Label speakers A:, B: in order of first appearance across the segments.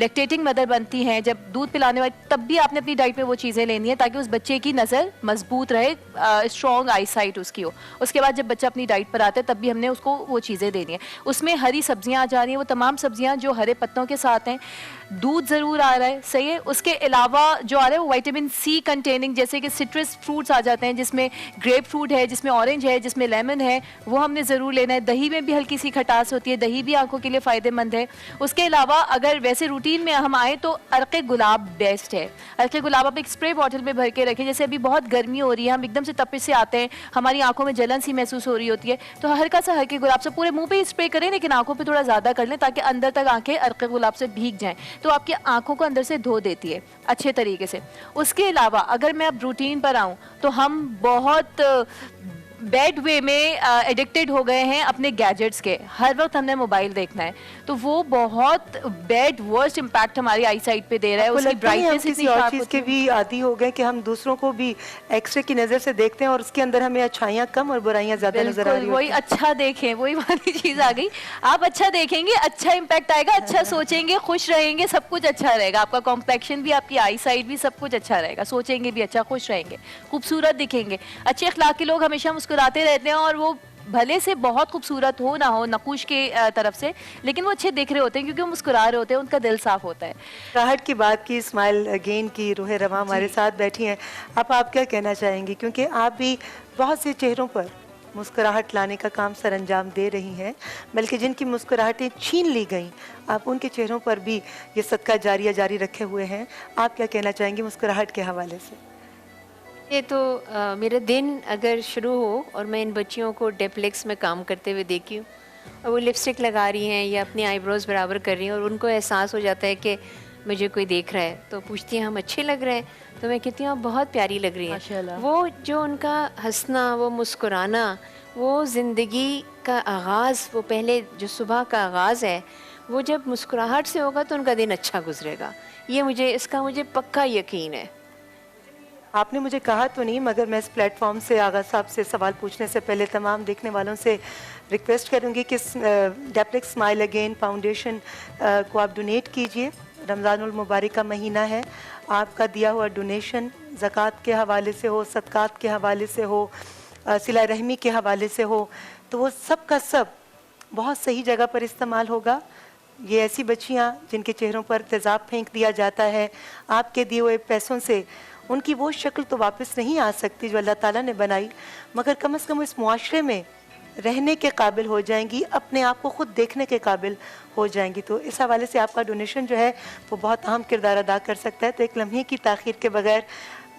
A: Lactating mother बनती हैं, जब दूध पिलाने वाली, तब भी आपने अपनी डाइट में वो चीज़ें लेनी है ताकि उस बच्चे की नज़र मजबूत रहे, स्ट्रॉन्ग आई साइट उसकी हो। उसके बाद जब बच्चा अपनी डाइट पर आता है तब भी हमने उसको वो चीज़ें देनी है। उसमें हरी सब्जियां आ जा रही हैं, वो तमाम सब्जियां जो हरे पत्तों के साथ हैं, दूध ज़रूर आ रहा है, सही है। उसके अलावा जो आ रहा है वो विटामिन सी कंटेनिंग, जैसे कि सिट्रस फ्रूट्स आ जाते हैं, जिसमें ग्रेप फ्रूट है, जिसमें ऑरेंज है, जिसमें लेमन है, वो हमने ज़रूर लेना है। दही में भी हल्की सी खटास होती है, दही भी आंखों के लिए फ़ायदेमंद है। उसके अलावा अगर वैसे रूटीन में हम आए तो अर्क़े गुलाब बेस्ट है। अर्क़े गुलाब आप एक स्प्रे बॉटल में भर के रखें, जैसे अभी बहुत गर्मी हो रही है, हम एकदम से तपिश से आते हैं, हमारी आंखों में जलन सी महसूस हो रही होती है, तो हल्का सा अर्क़े गुलाब से पूरे मुंह पे ही स्प्रे करें, लेकिन आंखों पे थोड़ा ज़्यादा कर लें ताकि अंदर तक आंखें अर्क़े गुलाब से भीग जाएं, तो आपकी आंखों को अंदर से धो देती है अच्छे तरीके से। उसके अलावा अगर मैं अब रूटीन पर आऊँ तो हम बहुत बैड वे में एडिक्टेड हो गए हैं अपने गैजेट्स के, हर वक्त हमने मोबाइल देखना है, तो वो बहुत बैड वर्स्ट इम्पैक्ट हमारी आई साइट पे दे रहा है। उसकी ब्राइटनेस इतनी
B: और चीज़ के भी आदी हो गए कि हम दूसरों को भी एक्सरे की नज़र से देखते हैं और उसके अंदर हमें अच्छाइयाँ कम और बुराइयाँ ज़्यादा नजर आ रही हैं।
A: वही अच्छा देखें, वही वाली चीज़ आ गई। आप अच्छा देखेंगे, अच्छा इम्पैक्ट आएगा, अच्छा सोचेंगे, खुश रहेंगे, सब कुछ अच्छा रहेगा, आपका कॉम्प्लेक्शन भी, आपकी आई साइट भी, सब कुछ अच्छा रहेगा। सोचेंगे भी अच्छा, खुश रहेंगे, खूबसूरत दिखेंगे। अच्छे अखलाक के लोग हमेशा मुस्कुराते रहते हैं और वो भले से बहुत खूबसूरत हो ना हो नकुश के तरफ से, लेकिन वो अच्छे दिख रहे होते हैं क्योंकि वो मुस्कुरा रहे होते हैं, उनका दिल साफ होता है।
B: राहत की बात की, स्माइल अगेन की रूह रवा हमारे साथ बैठी हैं। अब आप क्या कहना चाहेंगी, क्योंकि आप भी बहुत से चेहरों पर मुस्कुराहट लाने का काम सर अंजाम दे रही हैं, बल्कि जिनकी मुस्कुराहटें छीन ली गई, आप उनके चेहरों पर भी ये सदका जारिया जारी रखे हुए हैं। आप क्या कहना चाहेंगी मुस्कुराहट के हवाले से?
C: ये तो मेरा दिन अगर शुरू हो और मैं इन बच्चियों को डेप्लेक्स में काम करते हुए देखी हूँ और वो लिपस्टिक लगा रही हैं या अपनी आईब्रोज बराबर कर रही हैं और उनको एहसास हो जाता है कि मुझे कोई देख रहा है, तो पूछती हैं हम अच्छे लग रहे हैं, तो मैं कहती हूँ आप बहुत प्यारी लग रही हैं। वो जो उनका हंसना, वो मुस्कुराना, वो ज़िंदगी का आगाज़, वो पहले जो सुबह का आगाज़ है, वो जब मुस्कुराहट से होगा तो उनका दिन अच्छा गुजरेगा। ये इसका मुझे पक्का यकीन है।
B: आपने मुझे कहा तो नहीं, मगर मैं इस प्लेटफॉर्म से आगा साहब से सवाल पूछने से पहले तमाम देखने वालों से रिक्वेस्ट करूंगी कि डेप्लेक्स स्माइल अगेन फाउंडेशन को आप डोनेट कीजिए। रमज़ानुल मुबारक का महीना है, आपका दिया हुआ डोनेशन ज़कात के हवाले से हो, सदक़ात के हवाले से हो, सिला रहमी के हवाले से हो, तो वो सब का सब बहुत सही जगह पर इस्तेमाल होगा। ये ऐसी बच्चियाँ जिनके चेहरों पर तेज़ाब फेंक दिया जाता है, आपके दिए हुए पैसों से उनकी वो शक्ल तो वापस नहीं आ सकती जो अल्लाह ताला ने बनाई, मगर कम से कम इस मुआशरे में रहने के काबिल हो जाएंगी, अपने आप को खुद देखने के काबिल हो जाएंगी। तो इस हवाले से आपका डोनेशन जो है वो बहुत अहम किरदार अदा कर सकता है। तो एक लम्हे की ताख़ीर के बगैर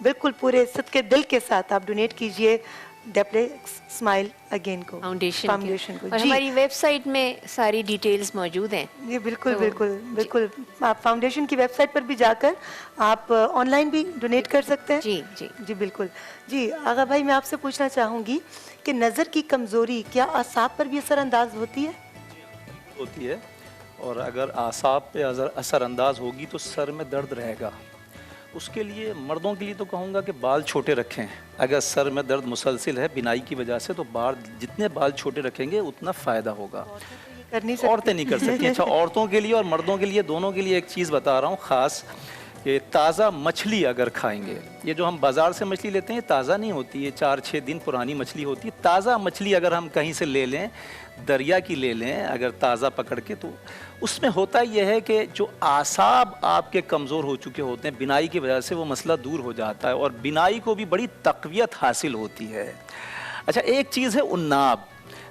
B: बिल्कुल पूरे सदके दिल के साथ आप डोनेट कीजिए डेप्लेक्स स्माइल अगेन को, फाउंडेशन को।
C: और हमारी वेबसाइट में सारी डिटेल्स मौजूद हैं।
B: ये बिल्कुल बिल्कुल आप फाउंडेशन की वेबसाइट पर भी जाकर आप ऑनलाइन भी डोनेट कर सकते हैं। जी बिल्कुल। जी आगा भाई, मैं आपसे पूछना चाहूँगी कि नज़र की कमज़ोरी क्या आसाब पर भी असरअंदाज होती है?
D: होती है, और अगर आसाब पे असरअंदाज होगी तो सर में दर्द रहेगा। उसके लिए मर्दों के लिए तो कहूँगा कि बाल छोटे रखें। अगर सर में दर्द मुसलसिल है बिनाई की वजह से, तो जितने बाल छोटे रखेंगे उतना फ़ायदा होगा। औरतें नहीं कर सकती। अच्छा, औरतों के लिए और मर्दों के लिए, दोनों के लिए एक चीज़ बता रहा हूँ ख़ास, कि ताज़ा मछली अगर खाएंगे, ये जो हम बाज़ार से मछली लेते हैं ये ताज़ा नहीं होती है, 4-6 दिन पुरानी मछली होती है। ताज़ा मछली अगर हम कहीं से ले लें, दरिया की ले लें अगर ताज़ा पकड़ के, तो उसमें होता यह है कि जो आसाब आपके कमज़ोर हो चुके होते हैं बिनाई की वजह से, वो मसला दूर हो जाता है और बिनाई को भी बड़ी तक़वियत हासिल होती है। अच्छा, एक चीज़ है उन्नाब।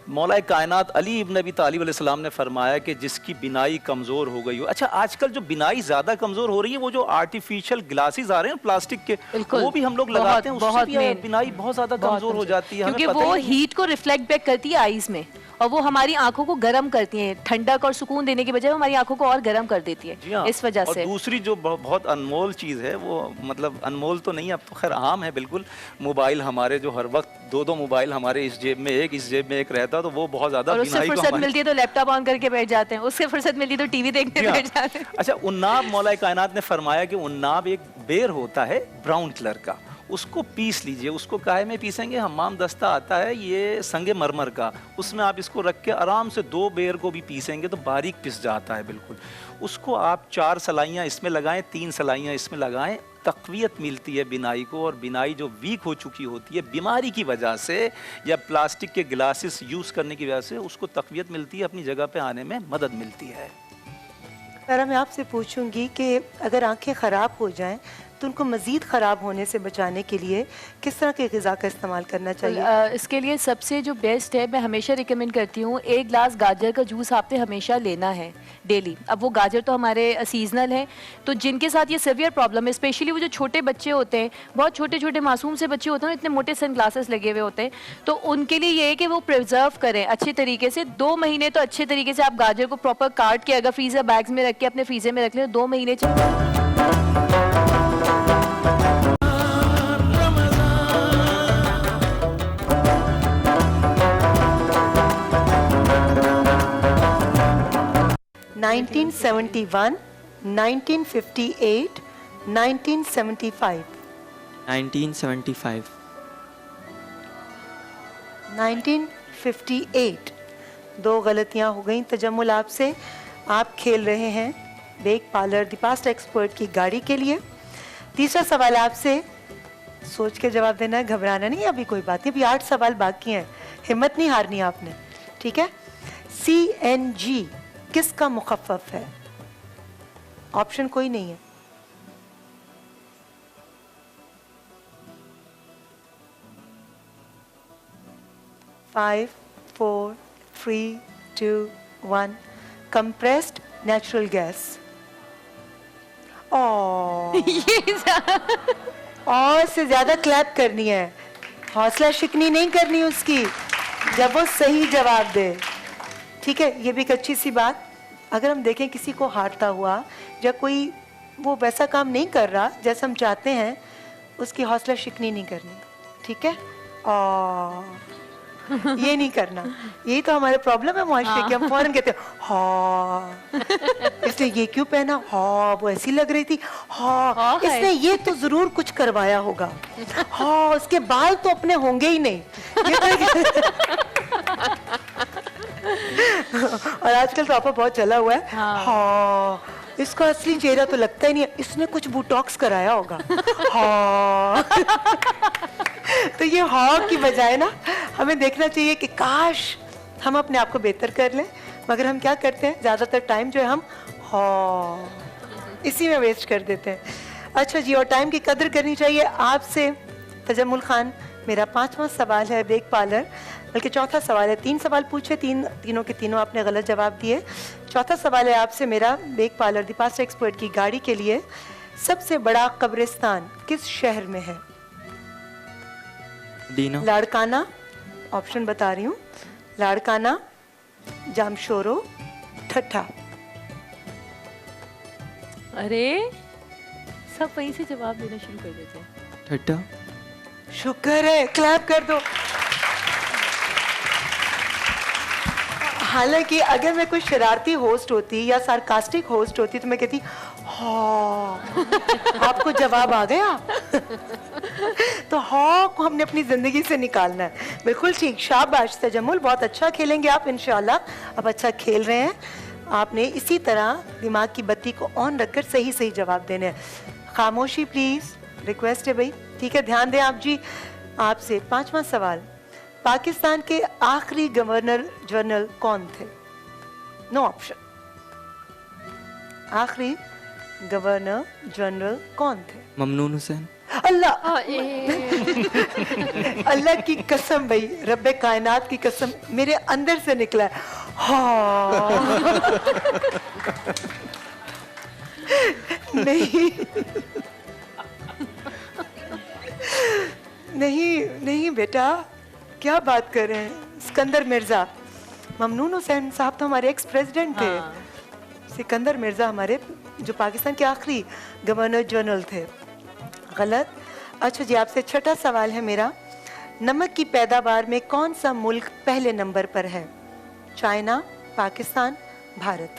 D: मौला कायनात अली इब्न अबी तालिब अलैहिस्सलाम ने फरमाया कि जिसकी बिनाई कमज़ोर हो गई हो। अच्छा, आजकल जो बिनाई ज़्यादा कमज़ोर हो रही है, वो जो आर्टिफिशियल ग्लासेस आ रहे हैं प्लास्टिक के, वो भी हम लोग लगाते हैं, उससे भी बिनाई बहुत ज़्यादा कमज़ोर हो जाती है,
A: क्योंकि वो हीट को रिफ्लेक्ट बैक करती है आईज में और वो हमारी आंखों को गर्म करती हैं। ठंडक और सुकून देने के बजाय हमारी आंखों को और गर्म कर देती है इस वजह से।
D: और दूसरी जो बहुत अनमोल चीज़ है, वो मतलब अनमोल तो नहीं, अब तो खैर आम है बिल्कुल, मोबाइल हमारे जो हर वक्त 2-2 मोबाइल हमारे इस जेब में एक, इस जेब में एक रहता, तो वो बहुत ज़्यादा
A: उससे फुर्सत मिलती है तो लैपटॉप ऑन करके बैठ जाते हैं, उससे फुर्सत मिलती है तो टीवी देखने बैठ जाते हैं।
D: अच्छा, उन्नाब, मौला कायनात ने फरमाया कि उन्नाब एक बेर होता है ब्राउन कलर का, उसको पीस लीजिए। उसको काहे में पीसेंगे? हमाम दस्ता आता है ये संगे मरमर का, उसमें आप इसको रख के आराम से 2 बेर को भी पीसेंगे तो बारीक पिस जाता है बिल्कुल। उसको आप 4 सलाइयाँ इसमें लगाएं, 3 सलाइयाँ इसमें लगाएं, तक़वियत मिलती है बिनाई को। और बिनाई जो वीक हो चुकी होती है बीमारी की वजह से या प्लास्टिक के गिलासेस यूज़ करने की वजह से, उसको तक़वियत मिलती है, अपनी जगह पे आने में मदद मिलती है।
B: सारा, मैं आपसे पूछूंगी कि अगर आंखें ख़राब हो जाएं तो उनको मज़ीद ख़राब होने से बचाने के लिए किस तरह के ग़िज़ा का इस्तेमाल करना चाहिए?
A: इसके लिए सबसे जो बेस्ट है, मैं हमेशा रिकमेंड करती हूँ, 1 ग्लास गाजर का जूस आपने हमेशा लेना है डेली। अब वो गाजर तो हमारे सीजनल है, तो जिनके साथ ये सीवियर प्रॉब्लम है, स्पेशली वो जो छोटे बच्चे होते हैं, बहुत छोटे छोटे मासूम से बच्चे होते हैं, इतने मोटे सन ग्लासेस लगे हुए होते हैं, तो उनके लिए ये है कि वो प्रिजर्व करें अच्छे तरीके से। 2 महीने तो अच्छे तरीके से आप गाजर को प्रॉपर काट के अगर फ्रीज़र बैग्स में रख के अपने फ्रीज़र में रख लें, 2 महीने
B: 1971, 1958, 1975,
E: 1975,
B: 1958। 2 गलतियां हो गई तजम्मुल आपसे। आप खेल रहे हैं bake parlour the past expert की गाड़ी के लिए। तीसरा सवाल आपसे, सोच के जवाब देना है, घबराना नहीं, अभी कोई बात नहीं, अभी 8 सवाल बाकी हैं, हिम्मत नहीं हारनी आपने, ठीक है? CNG किसका मुखफ़फ़ है? ऑप्शन कोई नहीं है। फाइव, 4, 3, 2, 1। Compressed natural gas. और से ज्यादा क्लैप करनी है, हौसला शिकनी नहीं करनी उसकी जब वो सही जवाब दे, ठीक है? ये भी एक अच्छी सी बात। अगर हम देखें किसी को हारता हुआ या कोई वो वैसा काम नहीं कर रहा जैसा हम चाहते हैं, उसकी हौसला शिकनी नहीं करनी, ठीक है? ये नहीं करना, यही तो हमारे प्रॉब्लम है मुआशरे की। हम फौरन कहते हैं हाँ, इसने ये क्यों पहना, हाँ वो ऐसी लग रही थी, हाँ इसने ये तो जरूर कुछ करवाया होगा, हाँ उसके बाल तो अपने होंगे ही नहीं। और आजकल तो आपका बहुत चला हुआ है, हाँ इसका असली चेहरा तो लगता ही नहीं है, इसने कुछ बोटॉक्स कराया होगा, हाँ। तो ये हाँ की बजाय ना हमें देखना चाहिए कि काश हम अपने आप को बेहतर कर लें, मगर हम क्या करते हैं, ज़्यादातर टाइम जो है हम हाँ इसी में वेस्ट कर देते हैं। अच्छा जी, और टाइम की कदर करनी चाहिए। आपसे तजम्मुल खान, मेरा 5वां सवाल है बेक पार्लर, बल्कि चौथा सवाल है। 3 सवाल पूछे, तीनों के तीनों आपने गलत जवाब दिए। चौथा सवाल है आपसे मेरा bake parlour the past expert की गाड़ी के लिए, सबसे बड़ा कब्रिस्तान किस शहर में है?
E: डीना,
B: लाड़काना, ऑप्शन बता रही हूँ, लाड़काना, जामशोरो, ठट्ठा।
A: अरे सब वहीं से जवाब देना शुरू कर देते हैं।
E: ठट्टा।
B: शुक्र है, क्लैप कर दो। हालांकि अगर मैं कोई शरारती होस्ट होती या सार्कास्टिक होस्ट होती तो मैं कहती हाँ, आपको जवाब आ गया। तो हाँ को हमने अपनी जिंदगी से निकालना है। बिल्कुल ठीक, शाबाश तजम्मुल, बहुत अच्छा खेलेंगे आप इंशाल्लाह। अब अच्छा खेल रहे हैं, आपने इसी तरह दिमाग की बत्ती को ऑन रखकर सही सही जवाब देने हैं। खामोशी प्लीज, रिक्वेस्ट है भाई, ठीक है? ध्यान दें आप जी। आपसे 5वां सवाल, पाकिस्तान के आखिरी गवर्नर जनरल कौन थे? No option. आखिरी गवर्नर जनरल कौन थे?
E: ममनून हुसैन।
B: अल्लाह, अल्लाह की कसम भाई, रब्बे कायनात की कसम, मेरे अंदर से निकला है हाँ। नहीं नहीं नहीं बेटा, क्या बात कर रहे हैं? सिकंदर मिर्जा। ममनून हुसैन साहब तो हमारे एक्स प्रेसिडेंट थे। सिकंदर मिर्जा हमारे जो पाकिस्तान के आखिरी गवर्नर जनरल थे। गलत। अच्छा जी, आपसे छठा सवाल है मेरा, नमक की पैदावार में कौन सा मुल्क पहले नंबर पर है? चाइना, पाकिस्तान, भारत।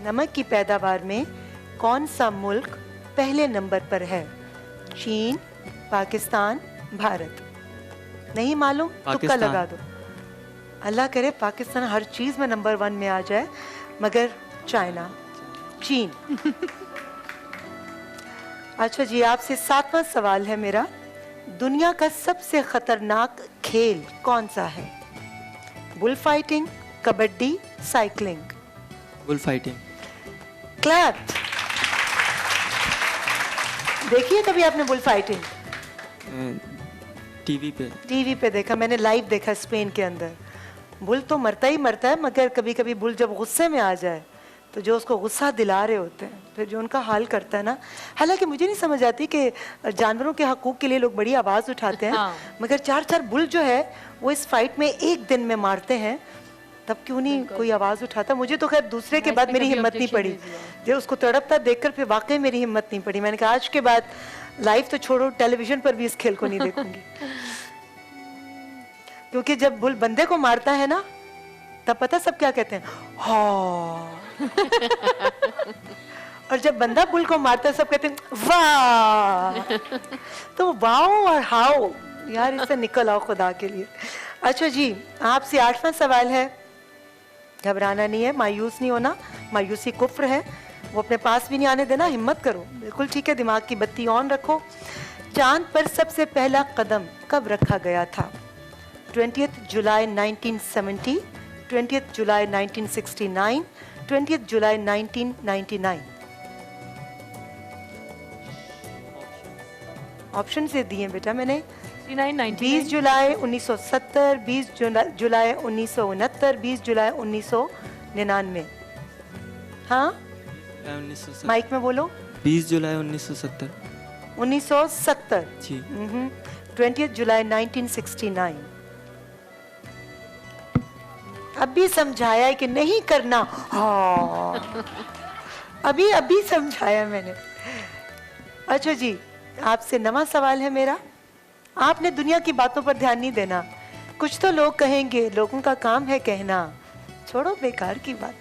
B: नमक की पैदावार में कौन सा मुल्क पहले नंबर पर है? चीन, पाकिस्तान, भारत? नहीं मालूम? तुक्का
E: पाकिस्तान।
B: लगा दो। अल्लाह करे पाकिस्तान हर चीज में नंबर 1 में आ जाए, मगर चाइना, चीन। अच्छा जी, आपसे 7वां सवाल है मेरा। दुनिया का सबसे खतरनाक खेल कौन सा है? Bull fighting, kabaddi, cycling?
E: Bull fighting.
B: Clap. देखिए कभी आपने बुल फाइटिंग?
E: टीवी पे।
B: टीवी पे देखा, मैंने लाइव देखा स्पेन के अंदर। बुल तो मरता ही मरता है, मगर कभी कभी बुल जब गुस्से में आ जाए तो जो उसको गुस्सा दिला रहे होते हैं, फिर जो उनका हाल करता है ना। हालांकि मुझे नहीं समझ आती कि जानवरों के हकूक के लिए लोग बड़ी आवाज़ उठाते हैं,
A: हाँ।
B: मगर 4-4 बुल जो है वो इस फाइट में एक दिन में मारते हैं, तब क्यों नहीं कोई आवाज़ उठाता? मुझे तो खैर दूसरे के बाद मेरी हिम्मत नहीं पड़ी, जो उसको तड़पता देखकर फिर वाकई मेरी हिम्मत नहीं पड़ी। मैंने कहा आज के बाद लाइव तो छोड़ो, टेलीविजन पर भी इस खेल को नहीं देखूंगी। क्योंकि जब बुल बंदे को मारता है ना, तब पता सब क्या कहते हैं? हाँ। और जब बंदा बुल को मारता है सब कहते हैं वाह। तो वाओ और हाओ यार, इससे निकल आओ खुदा के लिए। अच्छा जी, आपसे 8वां सवाल है। घबराना नहीं है, मायूस नहीं होना, मायूसी कुफ्र है, वो अपने पास भी नहीं आने देना। हिम्मत करो, बिल्कुल ठीक है, दिमाग की बत्ती ऑन रखो। चांद पर सबसे पहला कदम कब रखा गया था? 20 जुलाई 1970, 20 जुलाई 1969, 20 जुलाई 1999? ऑप्शन से दिए बेटा मैंने। 20 जुलाई 1970, 20 जुलाई 1969, 20 जुलाई 1999। हाँ,
E: 1970।
B: माइक में बोलो।
E: 20 जुलाई 1970।
B: 1970।
E: जी।
B: 20 जुलाई 1969। अभी समझाया है कि नहीं करना। हाँ, अभी समझाया मैंने। अच्छा जी, आपसे 9वां सवाल है मेरा। आपने दुनिया की बातों पर ध्यान नहीं देना। कुछ तो लोग कहेंगे, लोगों का काम है कहना। छोड़ो बेकार की बात,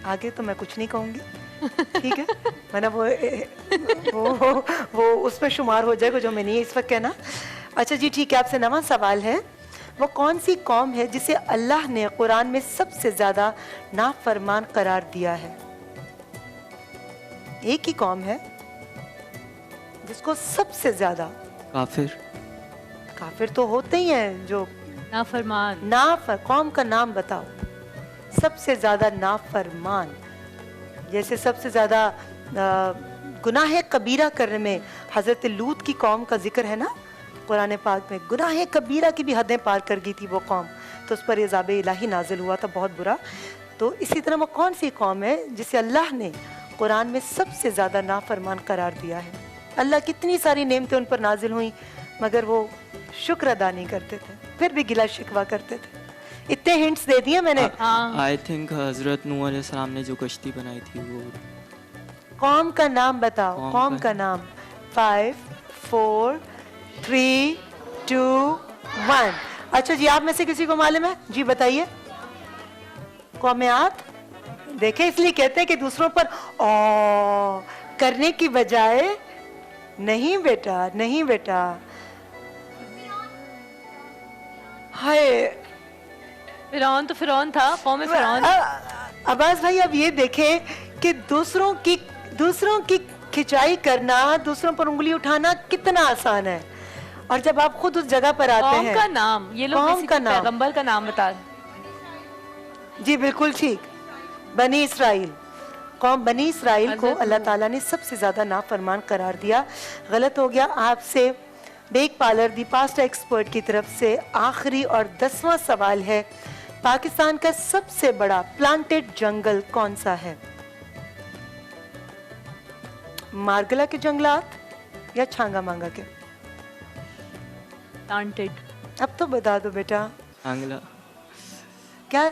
B: आगे तो मैं कुछ नहीं कहूंगी, ठीक है? वरना वो उसमें शुमार हो जाएगा जो मैं नहीं इस वक्त कहना। अच्छा जी ठीक है, आपसे 9वां सवाल है। वो कौन सी कौम है जिसे अल्लाह ने कुरान में सबसे ज्यादा नाफरमान करार दिया है? एक ही कौम है जिसको सबसे ज्यादा।
E: काफिर।
B: काफिर तो होते ही हैं जो
A: नाफरमान।
B: कौम का नाम बताओ, सबसे ज्यादा नाफरमान। जैसे सबसे ज्यादा गुनाह कबीरा करने में हजरत लूत की कौम का जिक्र है ना कुरान पाक में। गुनाह कबीरा की भी हदें पार कर गई थी वो कौम, तो उस पर इज़ाब इलाही नाजिल हुआ था, बहुत बुरा। तो इसी तरह वो कौन सी कौम है जिसे अल्लाह ने कुरान में सबसे ज़्यादा नाफरमान करार दिया है? अल्लाह कितनी सारी नेमतें उन पर नाजिल हुई, मगर वो शुक्र अदा नहीं करते थे, फिर भी गिला शिकवा करते थे। इतने हिंट्स दे दिए मैंने।
E: आई थिंक हजरत नूह अलैहिस्सलाम ने जो कश्ती बनाई थी वो।
B: कौम का नाम बताओ, कौम का नाम। 5 4 3 2 1। अच्छा जी, आप में से किसी को मालूम है? जी बताइए। कौमियात। देखे, इसलिए कहते हैं कि दूसरों पर करने की बजाय नहीं बेटा, नहीं बेटा। हाय,
A: फिरौन तो फिरौन था, कौम फिरौन।
B: अब्बास भाई, अब ये देखें कि दूसरों की खिंचाई करना, दूसरों पर उंगली उठाना कितना आसान है, और जब आप खुद उस जगह पर आते हैं।
A: कौम का नाम, ये लोग
B: कौम का नाम,
A: पैगंबर का नाम बता।
B: जी बिल्कुल ठीक, बनी इसराइल। कौम बनी इसराइल को अल्लाह ताला ने सबसे ज्यादा नाफरमान करार दिया। गलत हो गया। आपसे बेक पार्लर दी पास्ता एक्सपर्ट की तरफ से आखिरी और 10वां सवाल है। पाकिस्तान का सबसे बड़ा प्लांटेड जंगल कौन सा है? मारगला के जंगलात या छांगा मांगा के?
A: प्लांटेड।
B: अब तो बता दो बेटा।
E: छांगला।
B: क्या?